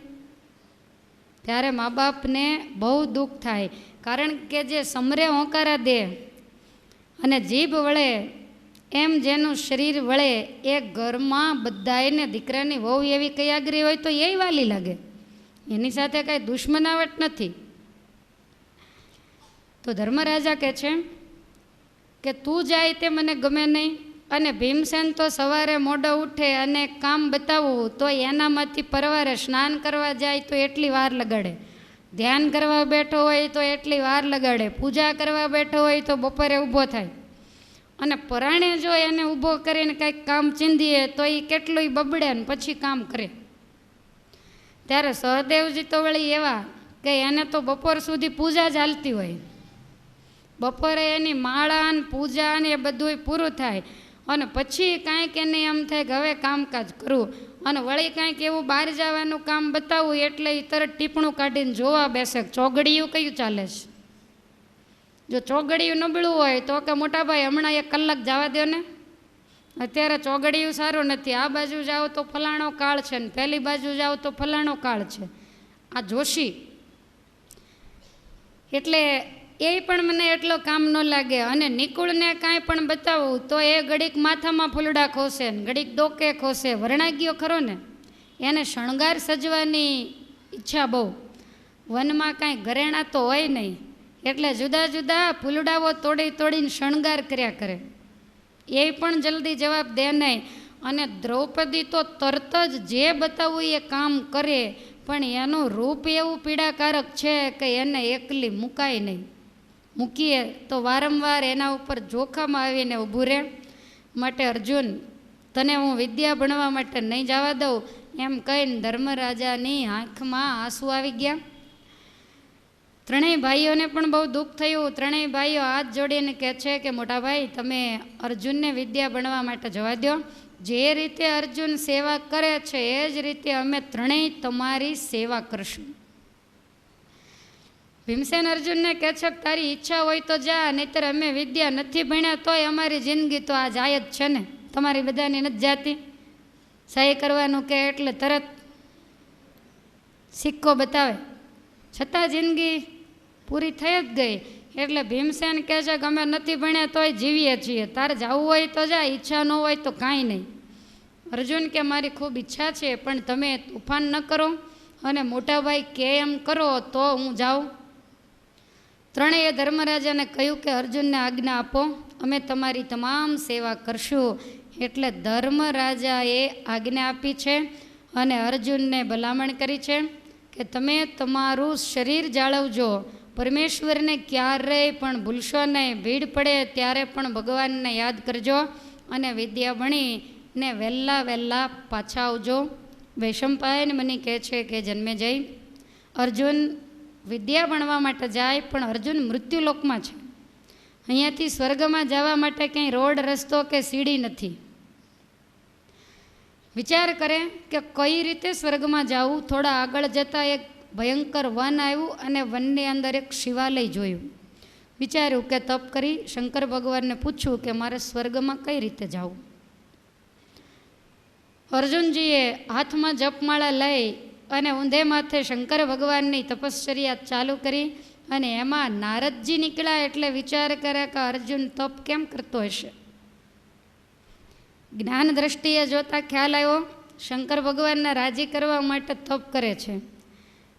ત્યારે મા બાપને બહુ દુઃખ થાય, કારણ કે જે સમરે હોંકારા દે અને જીભ વળે એમ જેનું શરીર વળે એ ઘરમાં બધાને દીકરાની વહુ એવી કઈ આગ્રહી હોય તો એ વાલી લાગે, એની સાથે કાંઈ દુશ્મનાવટ નથી. તો ધર્મરાજા કહે છે કે તું જાય તે મને ગમે નહીં, અને ભીમસેન તો સવારે મોડો ઉઠે અને કામ બતાવવું તો એનામાંથી પરવારે સ્નાન કરવા જાય તો એટલી વાર લગાડે, ધ્યાન કરવા બેઠો હોય તો એટલી વાર લગાડે, પૂજા કરવા બેઠો હોય તો બપોરે ઊભો થાય, અને પરાણે જો એને ઊભો કરીને કંઈક કામ ચીંધીએ તો એ કેટલુંય બબડે ને પછી કામ કરે. ત્યારે સહદેવજી તો વળી એવા કે એને તો બપોર સુધી પૂજા જ હાલતી હોય. બપોરે એની માળા ને પૂજા ને એ બધું પૂરું થાય અને પછી કાંઈક એને એમ થાય કે હવે કામકાજ કરું, અને વળી કાંઈક એવું બહાર જવાનું કામ બતાવવું એટલે એ તરત ટીપણું કાઢીને જોવા બેસે ચોગડિયું કયું ચાલે છે. જો ચોગડિયું નબળું હોય તો કે મોટાભાઈ હમણાં 1 કલાક જવા દો ને, અત્યારે ચોગડિયું સારું નથી, આ બાજુ જાઓ તો ફલાણો કાળ છે ને પેલી બાજુ જાઓ તો ફલાણો કાળ છે. આ જોશી એટલે એ પણ મને એટલો કામ ન લાગે. અને નિકુળને કાંઈ પણ બતાવું તો એ ઘડીક માથામાં ફૂલડા ખોસે ને ઘડીક ડોકે ખોસે. વર્ણાગ્યો ખરો ને, એને શણગાર સજવાની ઈચ્છા બહુ. વનમાં કાંઈ ઘરેણા તો હોય નહીં એટલે જુદા જુદા ફૂલડાઓ તોડી તોડીને શણગાર કર્યા કરે. એ પણ જલ્દી જવાબ દે નહીં. અને દ્રૌપદી તો તરત જ જે બતાવવું એ કામ કરે, પણ એનું રૂપ એવું પીડાકારક છે કે એને એકલી મુકાય નહીં. મૂકીએ તો વારંવાર એના ઉપર જોખમ આવીને ઊભું રહે. માટે અર્જુન તને હું વિદ્યા ભણવા માટે નહીં જવા દઉં એમ કહીને ધર્મરાજાની આંખમાં આંસુ આવી ગયા. ત્રણેય ભાઈઓને પણ બહુ દુઃખ થયું. ત્રણેય ભાઈઓ હાથ જોડીને કહે છે કે મોટા ભાઈ તમે અર્જુનને વિદ્યા ભણવા માટે જવા દો. જે રીતે અર્જુન સેવા કરે છે એ જ રીતે અમે ત્રણેય તમારી સેવા કરશું. ભીમસેન અર્જુનને કહે છે કે તારી ઈચ્છા હોય તો જા, નહીંતર અમે વિદ્યા નથી ભણ્યા તોય અમારી જિંદગી તો આ જાય જ છે ને, તમારી બધાની નથી જાતી. સહી કરવાનું કે એટલે તરત સિક્કો બતાવે, છતાં જિંદગી પૂરી થઈ જ ગઈ. એટલે ભીમસેન કહે છે કે અમે નથી ભણ્યા તોય જીવીએ છીએ, તારે જવું હોય તો જા, ઈચ્છા ન હોય તો કાંઈ નહીં. અર્જુન કે મારી ખૂબ ઈચ્છા છે પણ તમે તોફાન ન કરો અને મોટાભાઈ કે એમ કરો તો હું જાઉં. ત્રણેય ધર્મરાજાને કહ્યું કે અર્જુનને આજ્ઞા આપો, અમે તમારી તમામ સેવા કરશું. એટલે ધર્મરાજાએ આજ્ઞા આપી છે અને અર્જુનને ભલામણ કરી છે કે તમે તમારું શરીર જાળવજો, પરમેશ્વરને ક્યારેય પણ ભૂલશો નહીં, ભીડ પડે ત્યારે પણ ભગવાનને યાદ કરજો અને વિદ્યા ભણીને વહેલા પાછા આવજો. વૈશંપાયન મને કહે છે કે જન્મે જઈ અર્જુન વિદ્યા ભણવા માટે જાય, પણ અર્જુન મૃત્યુલોકમાં છે. અહીંયાથી સ્વર્ગમાં જવા માટે ક્યાંય રોડ રસ્તો કે સીડી નથી. વિચાર કરે કે કઈ રીતે સ્વર્ગમાં જવું. થોડા આગળ જતાં એક ભયંકર વન આવ્યું અને વનની અંદર એક શિવાલય જોયું. વિચાર્યું કે તપ કરી શંકર ભગવાનને પૂછ્યું કે મારે સ્વર્ગમાં કઈ રીતે જવું. અર્જુનજીએ હાથમાં જપમાળા લઈ અને ઊંધે માથે શંકર ભગવાનની તપશ્ચર્યા ચાલુ કરી અને એમાં નારદજી નીકળ્યા એટલે વિચાર કરે કે અર્જુન તપ કેમ કરતો હશે. જ્ઞાન દ્રષ્ટિએ જોતા ખ્યાલ આવ્યો શંકર ભગવાનને રાજી કરવા માટે તપ કરે છે.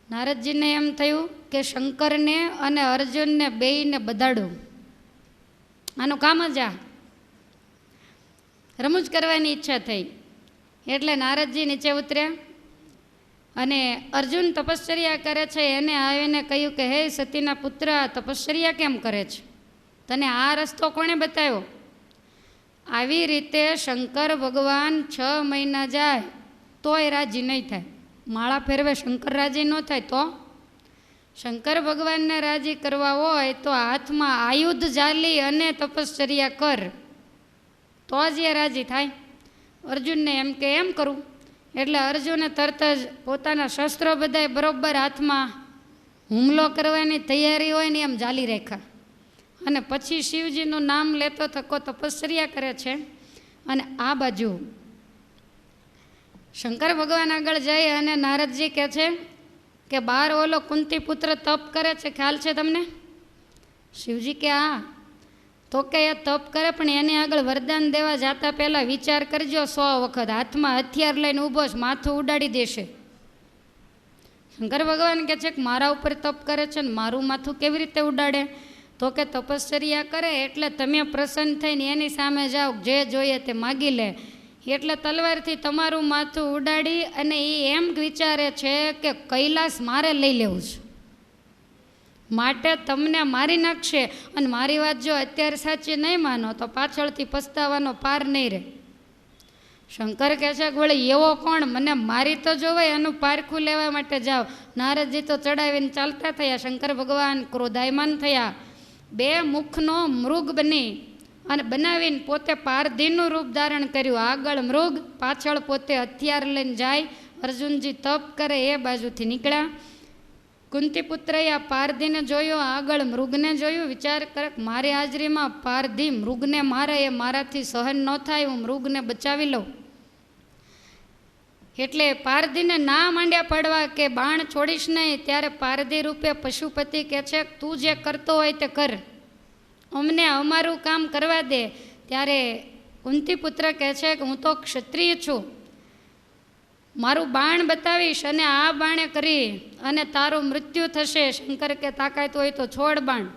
નારદજીને એમ થયું કે શંકરને અને અર્જુનને બેયને બધાડું, આનું કામ જ આ. રમૂજ કરવાની ઈચ્છા થઈ એટલે નારદજી નીચે ઉતર્યા અને અર્જુન તપશ્ચર્યા કરે છે એને આવીને કહ્યું કે હે સતીના પુત્ર, તપશ્ચર્યા કેમ કરે છે? તને આ રસ્તો કોણે બતાવ્યો? આવી રીતે શંકર ભગવાન 6 મહિના જાય તોય રાજી નહીં થાય. માળા ફેરવે શંકર રાજી ન થાય તો? શંકર ભગવાનને રાજી કરવા હોય તો હાથમાં આયુધ ઝાલી અને તપશ્ચર્યા કર તો જ એ રાજી થાય. અર્જુનને એમ કે એમ કરું એટલે અર્જુને તરત જ પોતાના શસ્ત્રો બધાય બરોબર હાથમાં હુમલો કરવાની તૈયારી હોય ને એમ ઝાલી રાખ્યા અને પછી શિવજીનું નામ લેતો થકો તપશ્ચર્યા કરે છે. અને આ બાજુ શંકર ભગવાન આગળ જઈ અને નારદજી કહે છે કે બાર ઓલો કુંતી પુત્ર તપ કરે છે, ખ્યાલ છે તમને? શિવજી કે હા. તો કે એ તપ કરે પણ એને આગળ વરદાન દેવા જતા પહેલાં વિચાર કરજો 100 વખત. હાથમાં હથિયાર લઈને ઊભો છે, માથું ઉડાડી દેશે. શંકર ભગવાન કહે છે કે મારા ઉપર તપ કરે છે ને મારું માથું કેવી રીતે ઉડાડે? તો કે તપશ્ચર્યા કરે એટલે તમે પ્રસન્ન થઈને એની સામે જાઓ, જે જોઈએ તે માગી લે એટલે તલવારથી તમારું માથું ઉડાડી અને એ એમ વિચારે છે કે કૈલાસ મારે લઈ લેવું છે, માટે તમને મારી નાખશે. અને મારી વાત જો અત્યારે સાચી નહીં માનો તો પાછળથી પસ્તાવાનો પાર નહીં રહે. શંકર કહે છે કે વળી એવો કોણ? મને મારી તો જોવાય, એનું પારખું લેવા માટે જાઓ. નારદજી તો ચડાવીને ચાલતા થયા. શંકર ભગવાન ક્રોધાયમાન થયા, 2 મુખનો મૃગ બની અને બનાવીને પોતે પારધીનું રૂપ ધારણ કર્યું. આગળ મૃગ, પાછળ પોતે હથિયાર લઈને જાય. અર્જુનજી તપ કરે એ બાજુથી નીકળ્યા. કુંતીપુત્રએ આ પારધીને જોયો, આગળ મૃગને જોયું. વિચાર કરે મારી હાજરીમાં પારધી મૃગને મારે એ મારાથી સહન ન થાય, હું મૃગને બચાવી લઉં. એટલે પારધીને ના માંડ્યા પડવા કે બાણ છોડીશ નહીં. ત્યારે પારધી રૂપે પશુપતિ કહે છે તું જે કરતો હોય તે કર, અમને અમારું કામ કરવા દે. ત્યારે કુંતીપુત્ર કહે છે કે હું તો ક્ષત્રિય છું, મારું બાણ બતાવીશ અને આ બાણે કરી અને તારું મૃત્યુ થશે. શંકર કે તાકાત હોય તો છોડ બાણ.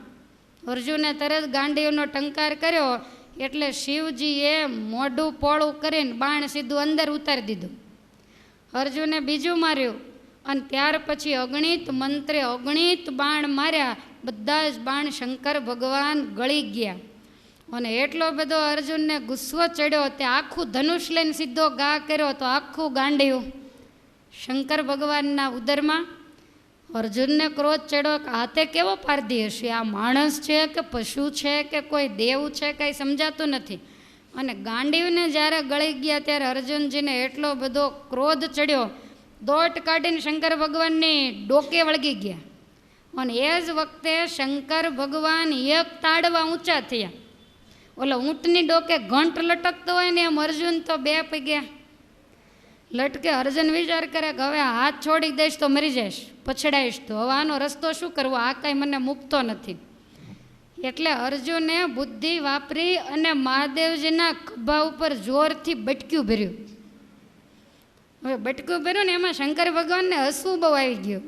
અર્જુને તરત ગાંડીવનો ટંકાર કર્યો એટલે શિવજીએ મોઢું પોળું કરીને બાણ સીધું અંદર ઉતારી દીધું. અર્જુને બીજું માર્યું અને ત્યાર પછી અગણિત મંત્રે અગણિત બાણ માર્યા. બધા જ બાણ શંકર ભગવાન ગળી ગયા અને એટલો બધો અર્જુનને ગુસ્સો ચડ્યો તે આખું ધનુષ લઈને સીધો ઘા કર્યો તો આખું ગાંડિયું શંકર ભગવાનના ઉદરમાં. અર્જુનને ક્રોધ ચડ્યો કે હાથે કેવો પારધી હશે? આ માણસ છે કે પશુ છે કે કોઈ દેવ છે, કંઈ સમજાતું નથી. અને ગાંડીવને જ્યારે ગળી ગયા ત્યારે અર્જુનજીને એટલો બધો ક્રોધ ચડ્યો, દોટ કાઢીને શંકર ભગવાનની ડોકે વળગી ગયા. અને એ જ વખતે શંકર ભગવાન એક તાડવા ઊંચા થયા. ઓલો ઊંટની ડોકે ઘંટ લટકતો હોય ને એમ અર્જુન તો 2 પગ્યા લટકે. અર્જુન વિચાર કરે કે હવે હાથ છોડી દઈશ તો મરી જઈશ, પછડાઈશ તો હવે આનો રસ્તો શું કરવો? આ કાંઈ મને મૂકતો નથી. એટલે અર્જુને બુદ્ધિ વાપરી અને મહાદેવજીના ખભા ઉપર જોરથી બટક્યું ભર્યું. હવે બટકું ભર્યું ને એમાં શંકર ભગવાનને હસવું બહુ આવી ગયું.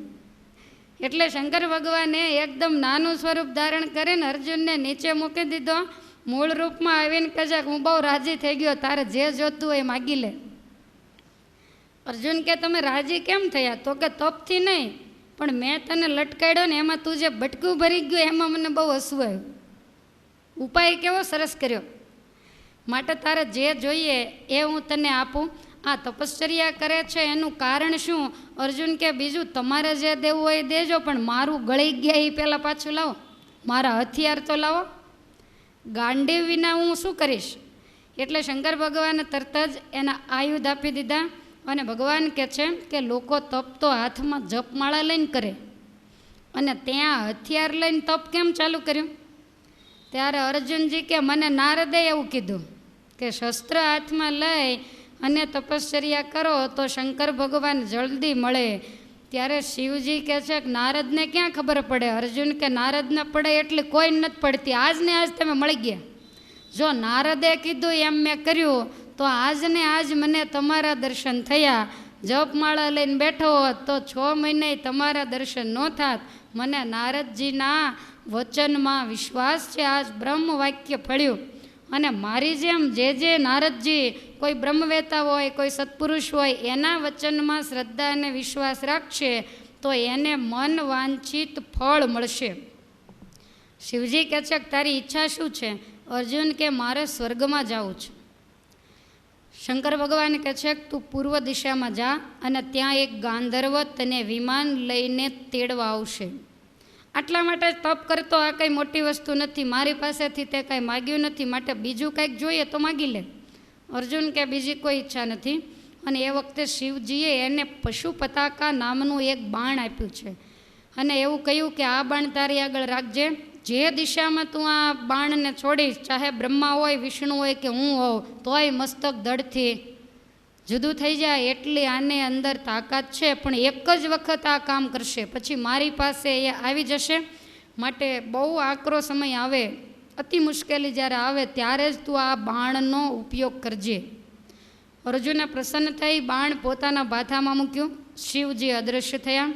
એટલે શંકર ભગવાને એકદમ નાનું સ્વરૂપ ધારણ કરીને અર્જુનને નીચે મૂકી દીધો. મૂળ રૂપમાં આવીને કહે છે હું બહુ રાજી થઈ ગયો, તારે જે જોતું હોય એ માગી લે. અર્જુન કે તમે રાજી કેમ થયા? તો કે તપથી નહીં, પણ મેં તને લટકાડ્યો ને એમાં તું જે બટકું ભરી ગયું એમાં મને બહુ હસવું આવ્યું. ઉપાય કેવો સરસ કર્યો, માટે તારે જે જોઈએ એ હું તને આપું. આ તપશ્ચર્યા કરે છે એનું કારણ શું? અર્જુન કે બીજું તમારે જે દેવું હોય એ દેજો, પણ મારું ગળી ગયા એ પહેલાં પાછું લાવો, મારા હથિયાર તો લાવો. ગાંડીવ વિના હું શું કરીશ? એટલે શંકર ભગવાને તરત જ એના આયુધ આપી દીધા. અને ભગવાન કહે છે કે લોકો તપ તો હાથમાં જપમાળા લઈને કરે અને ત્યાં હથિયાર લઈને તપ કેમ ચાલુ કર્યું? ત્યારે અર્જુનજી કે મને નારદે એવું કીધું કે શસ્ત્ર હાથમાં લઈ અને તપશ્ચર્યા કરો તો શંકર ભગવાન જલ્દી મળે. ત્યારે શિવજી કહે છે કે નારદને ક્યાં ખબર પડે? અર્જુન કે નારદને પડે એટલી કોઈ નથી પડતી, આજને આજ તમે મળી ગયા. જો નારદે કીધું એમ મેં કર્યું તો આજને આજ મને તમારા દર્શન થયા. જપમાળા લઈને બેઠો હોત તો 6 મહિને તમારા દર્શન ન થાત. મને નારદજીના વચનમાં વિશ્વાસ છે, આજ બ્રહ્મ વાક્ય ફળ્યું. અને મારી જેમ જે નારદજી કોઈ બ્રહ્મવેતા હોય, કોઈ સત્પુરુષ હોય, એના વચનમાં શ્રદ્ધા અને વિશ્વાસ રાખશે તો એને મન વાંછિત ફળ મળશે. શિવજી કહે છે કે તારી ઈચ્છા શું છે? અર્જુન કે મારે સ્વર્ગમાં જવું છે. શંકર ભગવાન કહે છે કે તું પૂર્વ દિશામાં જા અને ત્યાં એક ગાંધર્વ તને વિમાન લઈને તેડવા આવશે. આટલા માટે તપ કરતો આ કંઈ મોટી વસ્તુ નથી. મારી પાસેથી તે કાંઈ માગ્યું નથી, માટે બીજું કંઈક જોઈએ તો માગી લે. અર્જુન કે બીજી કોઈ ઈચ્છા નથી. અને એ વખતે શિવજીએ એને પશુપતાકા નામનું એક બાણ આપ્યું છે અને એવું કહ્યું કે આ બાણ તારી આગળ રાખજે. જે દિશામાં તું આ બાણને છોડીશ, ચાહે બ્રહ્મા હોય, વિષ્ણુ હોય કે હું હોઉં, તોય મસ્તક ધડથી જુદું થઈ જાય એટલી આને અંદર તાકાત છે. પણ એક જ વખત આ કામ કરશે, પછી મારી પાસે એ આવી જશે. માટે બહુ આકરો સમય આવે, અતિ મુશ્કેલી જ્યારે આવે ત્યારે જ તું આ બાણનો ઉપયોગ કરજે. અર્જુને પ્રસન્ન થઈ બાણ પોતાના ભાથામાં મૂક્યું. શિવજી અદૃશ્ય થયા.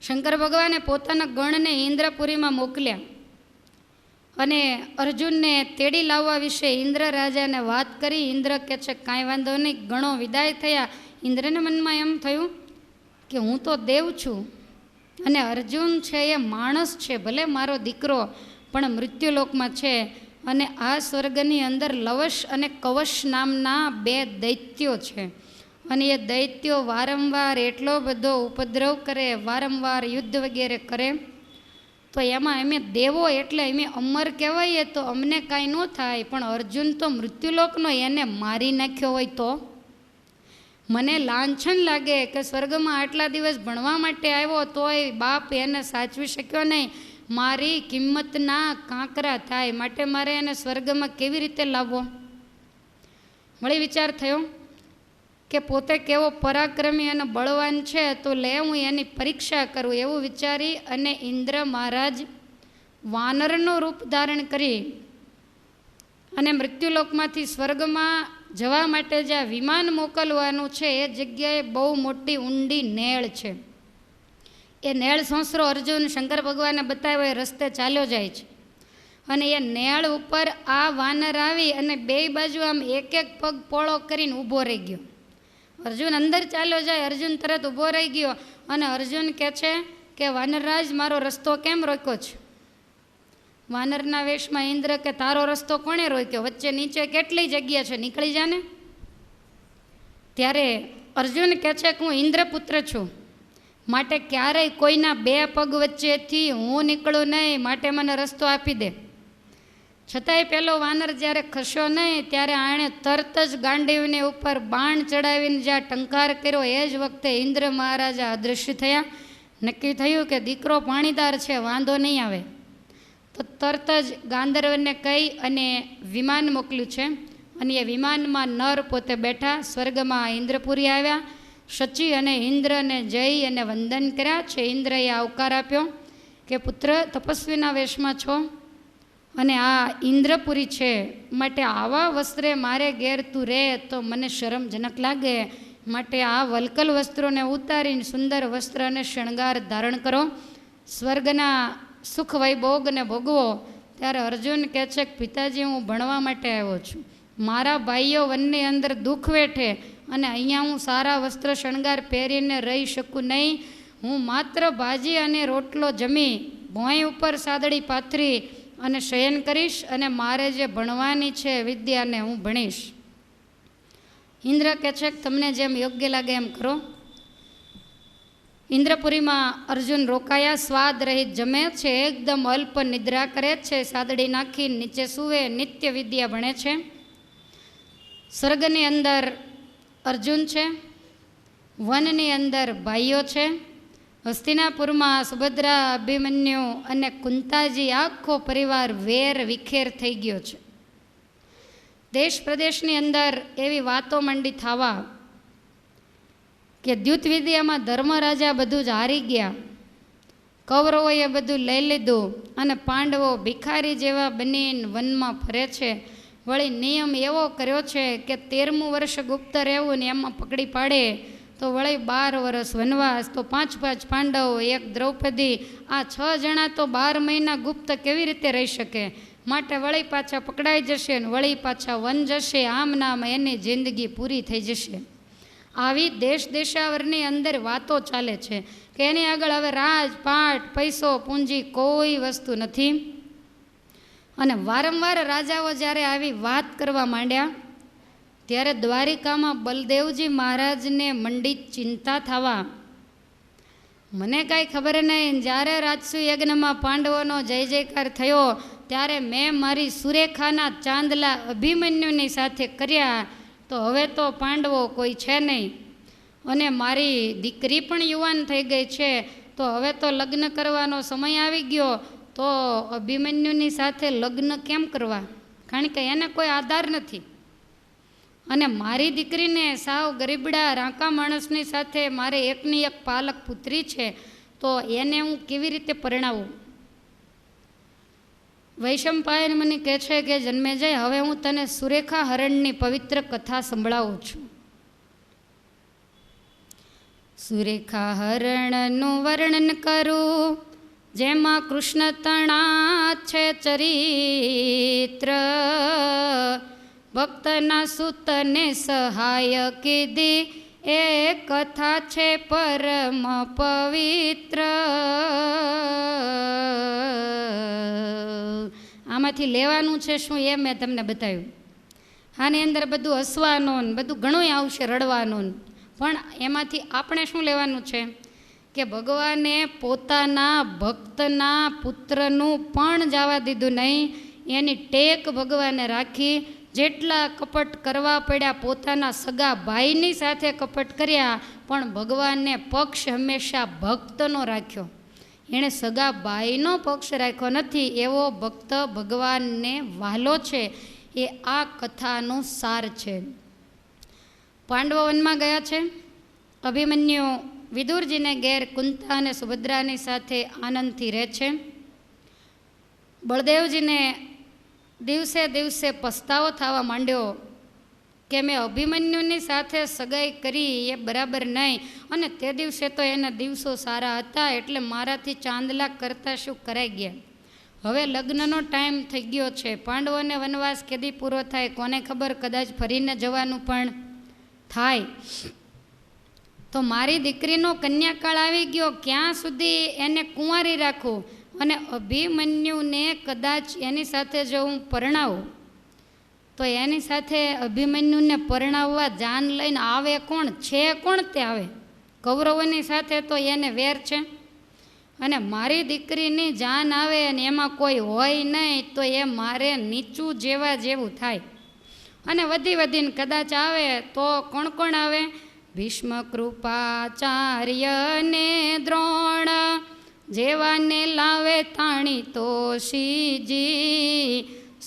શંકર ભગવાને પોતાના ગણને ઇન્દ્રપુરીમાં મોકલ્યા અને અર્જુનને તેડી લાવવા વિશે ઇન્દ્ર રાજાને વાત કરી. ઇન્દ્ર કહે છે કાંઈ વાંધો નહીં. ગણો વિદાય થયા. ઇન્દ્રને મનમાં એમ થયું કે હું તો દેવ છું અને અર્જુન છે એ માણસ છે, ભલે મારો દીકરો પણ મૃત્યુલોકમાં છે. અને આ સ્વર્ગની અંદર લવશ અને કવશ નામના 2 દૈત્યો છે. અને એ દૈત્યો વારંવાર એટલો બધો ઉપદ્રવ કરે, વારંવાર યુદ્ધ વગેરે કરે. તો એમાં અમે દેવો એટલે અમે અમર કહેવાઈએ તો અમને કાંઈ ન થાય, પણ અર્જુન તો મૃત્યુલોકનો, એને મારી નાખ્યો હોય તો મને લાંછન લાગે કે સ્વર્ગમાં આટલા દિવસ ભણવા માટે આવ્યો તોય બાપ એને સાચવી શક્યો નહીં. મારી કિંમતના કાંકરા થાય, માટે મારે એને સ્વર્ગમાં કેવી રીતે લાવવો? વળી વિચાર થયો કે પોતે કેવો પરાક્રમી અને બળવાન છે, તો લે હું એની પરીક્ષા કરું. એવું વિચારી અને ઇન્દ્ર મહારાજ વાનરનું રૂપ ધારણ કરી અને મૃત્યુલોકમાંથી સ્વર્ગમાં જવા માટે જ્યાં વિમાન મોકલવાનું છે એ જગ્યાએ બહુ મોટી ઊંડી નેળ છે. એ નેળ સોંસરો અર્જુન શંકર ભગવાને બતાવ્યો, એ રસ્તે ચાલ્યો જાય છે. અને એ નેળ ઉપર આ વાનર આવી અને 2 બાજુ આમ એક પગ પોળો કરીને ઊભો રહી ગયો. અર્જુન અંદર ચાલ્યો જાય, અર્જુન તરત ઊભો રહી ગયો અને અર્જુન કહે છે કે વાનરરાજ મારો રસ્તો કેમ રોક્યો છે? વાનરના વેશમાં ઇન્દ્ર કે તારો રસ્તો કોણે રોક્યો? વચ્ચે નીચે કેટલી જગ્યા છે, નીકળી જાને. ત્યારે અર્જુન કહે છે કે હું ઇન્દ્રપુત્ર છું, માટે ક્યારેય કોઈના 2 પગ વચ્ચેથી હું નીકળું નહીં, માટે મને રસ્તો આપી દે. છતાંય પેલો વાનર જ્યારે ખસ્યો નહીં ત્યારે આણે તરત જ ગાંડીવની ઉપર બાણ ચડાવીને જ્યાં ટંકાર કર્યો એ જ વખતે ઇન્દ્ર મહારાજા અદૃશ્ય થયા. નક્કી થયું કે દીકરો પાણીદાર છે, વાંધો નહીં આવે. તો તરત જ ગાંધર્વને કહી અને વિમાન મોકલ્યું છે. અને એ વિમાનમાં નર પોતે બેઠા સ્વર્ગમાં ઇન્દ્રપુરી આવ્યા. શચી અને ઇન્દ્રને જઈ અને વંદન કર્યા છે. ઇન્દ્રએ આવકાર આપ્યો કે પુત્ર તપસ્વીના વેશમાં છો અને આ ઇન્દ્રપુરી છે, માટે આવા વસ્ત્રે મારે ઘેર તું રહે તો મને શરમજનક લાગે. માટે આ વલકલ વસ્ત્રોને ઉતારીને સુંદર વસ્ત્ર અને શણગાર ધારણ કરો, સ્વર્ગના સુખ વૈભોગને ભોગવો. ત્યારે અર્જુન કહે છે કે પિતાજી હું ભણવા માટે આવ્યો છું, મારા ભાઈઓ વનની અંદર દુઃખ વેઠે અને અહીંયા હું સારા વસ્ત્ર શણગાર પહેરીને રહી શકું નહીં. હું માત્ર ભાજી અને રોટલો જમી ભોંય ઉપર સાદડી પાથરી અને શયન કરીશ અને મારે જે ભણવાની છે વિદ્યાને હું ભણીશ. ઇન્દ્ર કહે છે કે તમને જેમ યોગ્ય લાગે એમ કરો. ઇન્દ્રપુરીમાં અર્જુન રોકાયા. સ્વાદ રહિત જમે છે, એકદમ અલ્પ નિદ્રા કરે છે, સાદડી નાખી નીચે સૂવે, નિત્ય વિદ્યા ભણે છે. સ્વર્ગની અંદર અર્જુન છે, વનની અંદર ભાઈઓ છે. હસ્તિનાપુરમાં સુભદ્રા, અભિમન્યુ અને કુંતાજી આખો પરિવાર વેર વિખેર થઈ ગયો છે. દેશ પ્રદેશની અંદર એવી વાતો મંડી થવા કે દ્યુતવિદ્યામાં ધર્મરાજા બધું જ હારી ગયા, કૌરવોએ બધું લઈ લીધું અને પાંડવો ભિખારી જેવા બનીને વનમાં ફરે છે. વળી નિયમ એવો કર્યો છે કે 13મું વર્ષ ગુપ્ત રહેવું ને એમાં પકડી પાડે તો વળી 12 વર્ષ વનવાસ, તો 5 પાંડવો, 1 દ્રૌપદી, આ 6 જણા તો 12 મહિના ગુપ્ત કેવી રીતે રહી શકે? માટે વળી પાછા પકડાઈ જશે ને વળી પાછા વન જશે, આમ નામ એની જિંદગી પૂરી થઈ જશે. આવી દેશ દેશાવરની અંદર વાતો ચાલે છે કે એની આગળ હવે રાજ પાટ પૈસો પૂંજી કોઈ વસ્તુ નથી. અને વારંવાર રાજાઓ જ્યારે આવી વાત કરવા માંડ્યા ત્યારે દ્વારિકામાં બલદેવજી મહારાજને મંડી ચિંતા થવા. મને કાંઈ ખબર નહીં, જ્યારે રાજસુ યજ્ઞમાં પાંડવોનો જય જયકાર થયો ત્યારે મેં મારી સુરેખાના ચાંદલા અભિમન્યુની સાથે કર્યા, તો હવે તો પાંડવો કોઈ છે નહીં અને મારી દીકરી પણ યુવાન થઈ ગઈ છે, તો હવે તો લગ્ન કરવાનો સમય આવી ગયો, તો અભિમન્યુની સાથે લગ્ન કેમ કરવા? કારણ કે એને કોઈ આધાર નથી અને મારી દીકરીને સાવ ગરીબડા રાંકા માણસની સાથે મારે એકની એક પાલક પુત્રી છે, તો એને હું કેવી રીતે પરણાવું? વૈશંપાયન મને કહે છે કે જન્મેજય, હવે હું તને સુરેખા હરણની પવિત્ર કથા સંભળાવું છું. સુરેખા હરણનું વર્ણન કરું, જેમાં કૃષ્ણ તણા છે ચરિત્ર, ભક્તના સૂતને સહાય કીધી એ કથા છે પરમ પવિત્ર. આમાંથી લેવાનું છે શું એ મેં તમને બતાવ્યું. આની અંદર બધું હસવાનું બધું ઘણું આવશે, રડવાનું, પણ એમાંથી આપણે શું લેવાનું છે કે ભગવાને પોતાના ભક્તના પુત્રનું પણ જવા દીધું નહીં, એની ટેક ભગવાને રાખી. જેટલા કપટ કરવા પડ્યા પોતાના સગા ભાઈની સાથે કપટ કર્યા, પણ ભગવાનને પક્ષ હંમેશા ભક્તનો રાખ્યો. એણે સગા ભાઈનો પક્ષ રાખ્યો નથી, એવો ભક્ત ભગવાનને વહાલો છે. એ આ કથાનો સાર છે. પાંડવો વનમાં ગયા છે. અભિમન્યુ વિદુરજીને ઘેર કુંતા અને સુભદ્રાની સાથે આનંદથી રહે છે. બળદેવજીને દિવસે દિવસે પસ્તાવો થવા માંડ્યો કે મેં અભિમન્યુની સાથે સગાઈ કરી એ બરાબર નહીં, અને તે દિવસે તો એના દિવસો સારા હતા એટલે મારાથી ચાંદલા કરતાં શું કરાઈ ગયા. હવે લગ્નનો ટાઈમ થઈ ગયો છે. પાંડવોને વનવાસ કેદી પૂરો થાય કોને ખબર, કદાચ ફરીને જવાનું પણ થાય. તો મારી દીકરીનો કન્યાકાળ આવી ગયો, ક્યાં સુધી એને કુંવારી રાખું? અને અભિમન્યુને કદાચ એની સાથે જો હું પરણાવું તો એની સાથે અભિમન્યુને પરણાવવા જાન લઈને આવે કોણ? છે કોણ તે આવે? કૌરવોની સાથે તો એને વેર છે, અને મારી દીકરીની જાન આવે અને એમાં કોઈ હોય નહીં તો એ મારે નીચું જેવા જેવું થાય. અને વધી વધીને કદાચ આવે તો કોણ કોણ આવે? ભીષ્મ, કૃપાચાર્ય ને દ્રોણ જેવાને લાવે તાણી તોષીજી,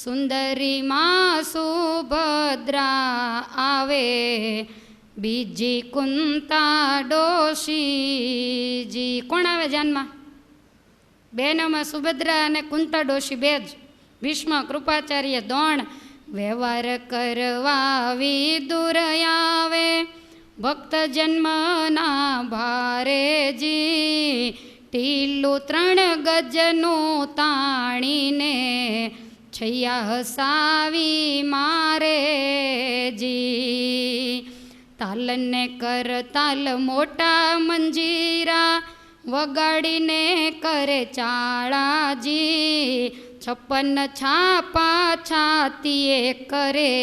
સુંદરીમાં સુભદ્રા આવે બીજી કુંતા ડોશીજી. કોણ આવે જાનમાં? બહેનોમાં સુભદ્રા અને કુંતા ડોશી બે જ. ભીષ્મ, કૃપાચાર્ય, દ્રોણ વ્યવહાર કરવા વિદુર આવે, ભક્ત જન્મના ભારેજી, ટીલું 3 ગજનું તાણીને છૈયા હસાવી મારે જી. તાલને કર તાલ મોટા મંજીરા, વગાડીને કરે ચાળાજી, 56 છાપા છાતીએ કરે,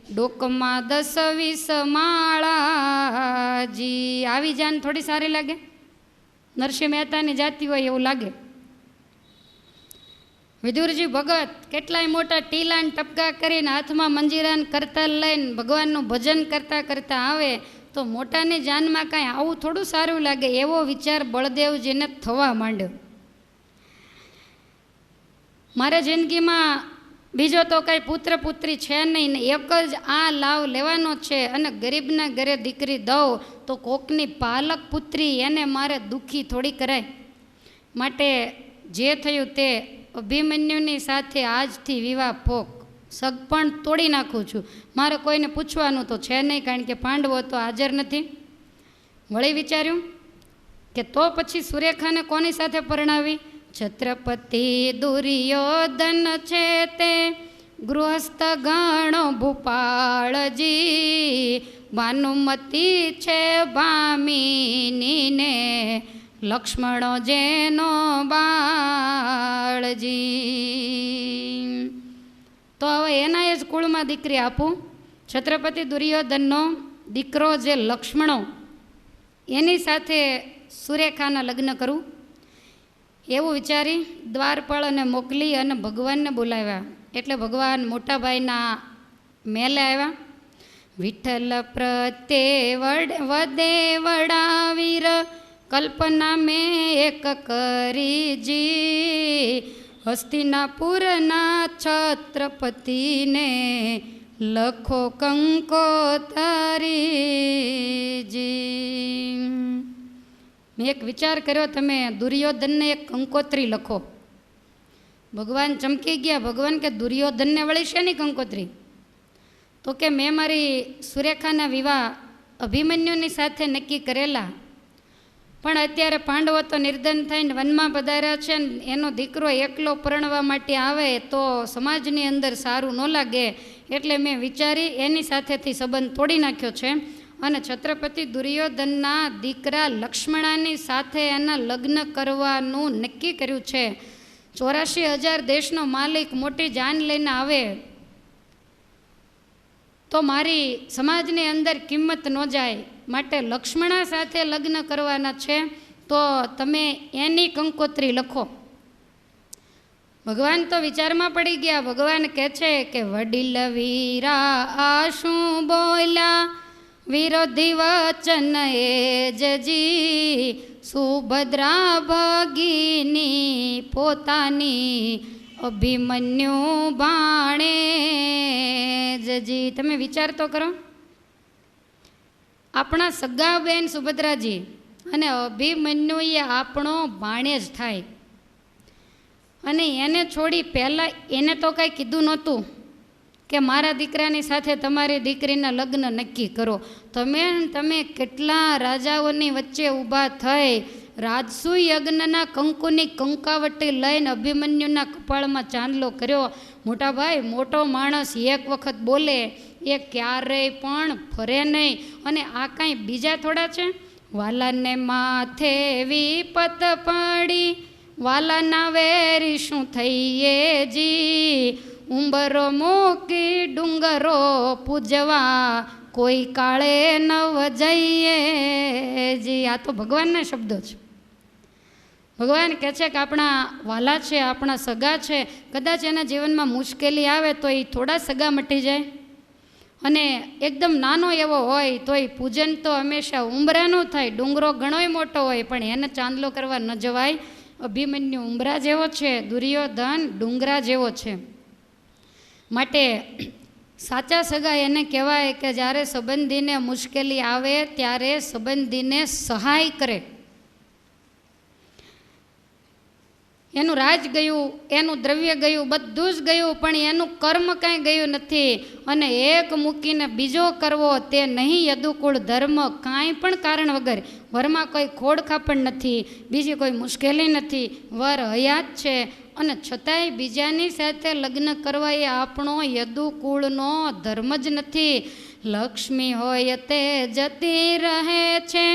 ડોકમાં 10-20 માળાજી. આવી જાન થોડી સારી લાગે? નરસિંહ મહેતાની જાતિ હોય એવું લાગે. વિદુરજી ભગત કેટલાય મોટા ટીલાન ટપકા કરીને હાથમાં મંજીરાન કરતાલ લઈને ભગવાનનું ભજન કરતાં કરતાં આવે તો મોટાની જાનમાં કાંઈ આવું થોડું સારું લાગે, એવો વિચાર બળદેવજીને થવા માંડ્યો. મારા જિંદગીમાં બીજો તો કાંઈ પુત્ર પુત્રી છે નહીં ને એક જ આ લાવ લેવાનો છે અને ગરીબના ઘરે દીકરી દઉં તો કોકની પાલક પુત્રી એને મારે દુઃખી થોડી કરાય. માટે જે થયું તે અભિમન્યુની સાથે આજથી વિવાહ ફોક, સગપણ તોડી નાખું છું. મારે કોઈને પૂછવાનું તો છે નહીં, કારણ કે પાંડવો તો હાજર નથી. વળી વિચાર્યું કે તો પછી સુરેખાને કોની સાથે પરણાવી? છત્રપતિ દુર્યોધન છે તે ગૃહસ્થ ગણો ભૂપાળજી, ભાનુમતી છે ભામિની ને લક્ષ્મણો જેનો બાળજી. તો હવે એના એ જ કુળમાં દીકરી આપું. છત્રપતિ દુર્યોધનનો દીકરો જે લક્ષ્મણો, એની સાથે સુરેખાના લગ્ન કરું એવું વિચારી દ્વારપાળને મોકલી અને ભગવાનને બોલાવ્યા. એટલે ભગવાન મોટાભાઈના મેલે આવ્યા. વિઠ્ઠલ પ્રત્યે વદે વડાવીર કલ્પના મેં એક કરીજી, હસ્તિનાપુરના છત્રપતિને લખો કંકોતરીજી. મેં એક વિચાર કર્યો, તમે દુર્યોધનને એક કંકોત્રી લખો. ભગવાન ચમકી ગયા. ભગવાન કે દુર્યોધનને વળી છે નહીં કંકોત્રી? તો કે મેં મારી સુરેખાના વિવાહ અભિમન્યુની સાથે નક્કી કરેલા, પણ અત્યારે પાંડવો તો નિર્ધન થઈને વનમાં પધાર્યા છે ને એનો દીકરો એકલો પરણવા માટે આવે તો સમાજની અંદર સારું ન લાગે, એટલે મેં વિચારી એની સાથેથી સંબંધ તોડી નાખ્યો છે અને છત્રપતિ દુર્યોધનના દીકરા લક્ષ્મણાની સાથે એના લગ્ન કરવાનું નક્કી કર્યું છે. 84,000 દેશનો માલિક મોટી જાન લઈને આવે તો મારી સમાજની અંદર કિંમત ન જાય, માટે લક્ષ્મણા સાથે લગ્ન કરવાના છે, તો તમે એની કંકોત્રી લખો. ભગવાન તો વિચારમાં પડી ગયા. ભગવાન કહે છે કે વડીલ વીરા આ શું બોલ્યા, વિરોધી વચન એ જજી, સુભદ્રા ભગીની પોતાની અભિમન્યુ ભાણે જજી. તમે વિચાર તો કરો, આપણા સગા બેન સુભદ્રાજી અને અભિમન્યુ એ આપણો ભાણે જ થાય, અને એને છોડી પહેલાં એને તો કાંઈ કીધું નહોતું કે મારા દીકરાની સાથે તમારી દીકરીના લગ્ન નક્કી કરો. તમે કેટલા રાજાઓની વચ્ચે ઊભા થઈ રાજસુ યજ્ઞના કંકુની કંકાવટી લઈને અભિમન્યુના કપાળમાં ચાંદલો કર્યો. મોટા ભાઈ, મોટો માણસ એક વખત બોલે એ ક્યારેય પણ ફરે નહીં, અને આ કાંઈ બીજા થોડા છે? વાલાને માથે વિપત પડી, વાલાના વેરી શું થઈએ જી, ઉંબરો મૂકી ડુંગરો પૂજવા, કોઈ કાળે નવ જઈએ જી. આ તો ભગવાનના શબ્દો છે. ભગવાન કહે છે કે આપણા વાલા છે, આપણા સગા છે, કદાચ એના જીવનમાં મુશ્કેલી આવે તો એ થોડા સગા મટી જાય, અને એકદમ નાનો એવો હોય તો એ પૂજન તો હંમેશા ઉંબરાનું થાય. ડુંગરો ઘણોય મોટો હોય પણ એને ચાંદલો કરવા ન જવાય. અભિમન્યુ ઉંબરા જેવો છે, દુર્યોધન ડુંગરા જેવો છે. માટે સાચા સગા એને કહેવાય કે જ્યારે સંબંધીને મુશ્કેલી આવે ત્યારે સંબંધીને સહાય કરે. એનું રાજ ગયું, એનું દ્રવ્ય ગયું, બધું જ ગયું, પણ એનું કર્મ કાંઈ ગયું નથી. અને એક મૂકીને બીજો કરવો તે નહીં યદુકુળ ધર્મ. કાંઈ પણ કારણ વગર, વરમાં કોઈ ખોડખાપણ નથી, બીજી કોઈ મુશ્કેલી નથી, વર હયાત છે, અને છતાંય બીજાની સાથે લગ્ન કરવા એ આપણો યદુકુળનો ધર્મ જ નથી. લક્ષ્મી હોય તે જતી રહે છે,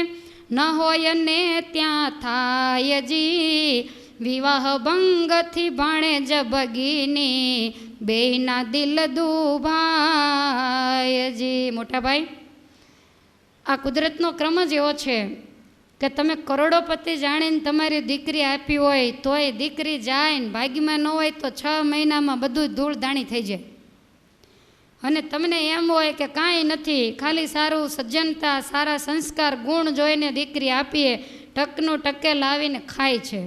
ન હોય ને ત્યાં થાય જી, વિવાહ ભંગથી ભાણે જ ભગીની, બેયના દિલ દુભાયજી. મોટા ભાઈ, આ કુદરતનો ક્રમ જ એવો છે કે તમે કરોડોપતિ જાણીને તમારી દીકરી આપી હોય તોય દીકરી જાય ને ભાગ્યમાં ન હોય તો 6 મહિનામાં બધું ધૂળ ધાણી થઈ જાય. અને તમને એમ હોય કે કાંઈ નથી, ખાલી સારું સજ્જનતા, સારા સંસ્કાર, ગુણ જોઈને દીકરી આપીએ, ટકનું ટકે લાવીને ખાય છે.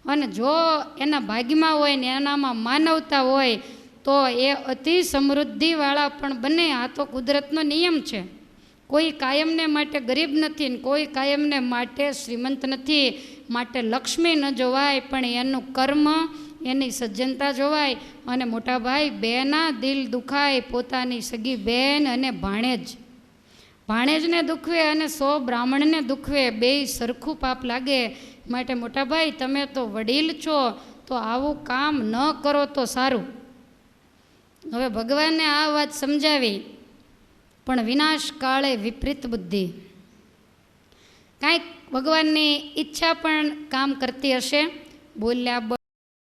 અને જો એના ભાગ્યમાં હોય ને એનામાં માનવતા હોય તો એ અતિ સમૃદ્ધિવાળા પણ બને. આ તો કુદરતનો નિયમ છે. કોઈ કાયમને માટે ગરીબ નથી ને કોઈ કાયમને માટે શ્રીમંત નથી. માટે લક્ષ્મી ન જોવાય પણ એનું કર્મ, એની સજ્જનતા જોવાય. અને મોટા ભાઈ, બેના દિલ દુખાય, પોતાની સગી બેન અને ભાણેજને દુખવે અને 100 બ્રાહ્મણને દુખવે, બેય સરખું પાપ લાગે. માટે મોટા ભાઈ, તમે તો વડીલ છો, તો આવું કામ ન કરો તો સારું. હવે ભગવાને આ વાત સમજાવી, પણ વિનાશ કાળે વિપરીત બુદ્ધિ. કાંઈક ભગવાનની ઈચ્છા પણ કામ કરતી હશે. બોલ્યા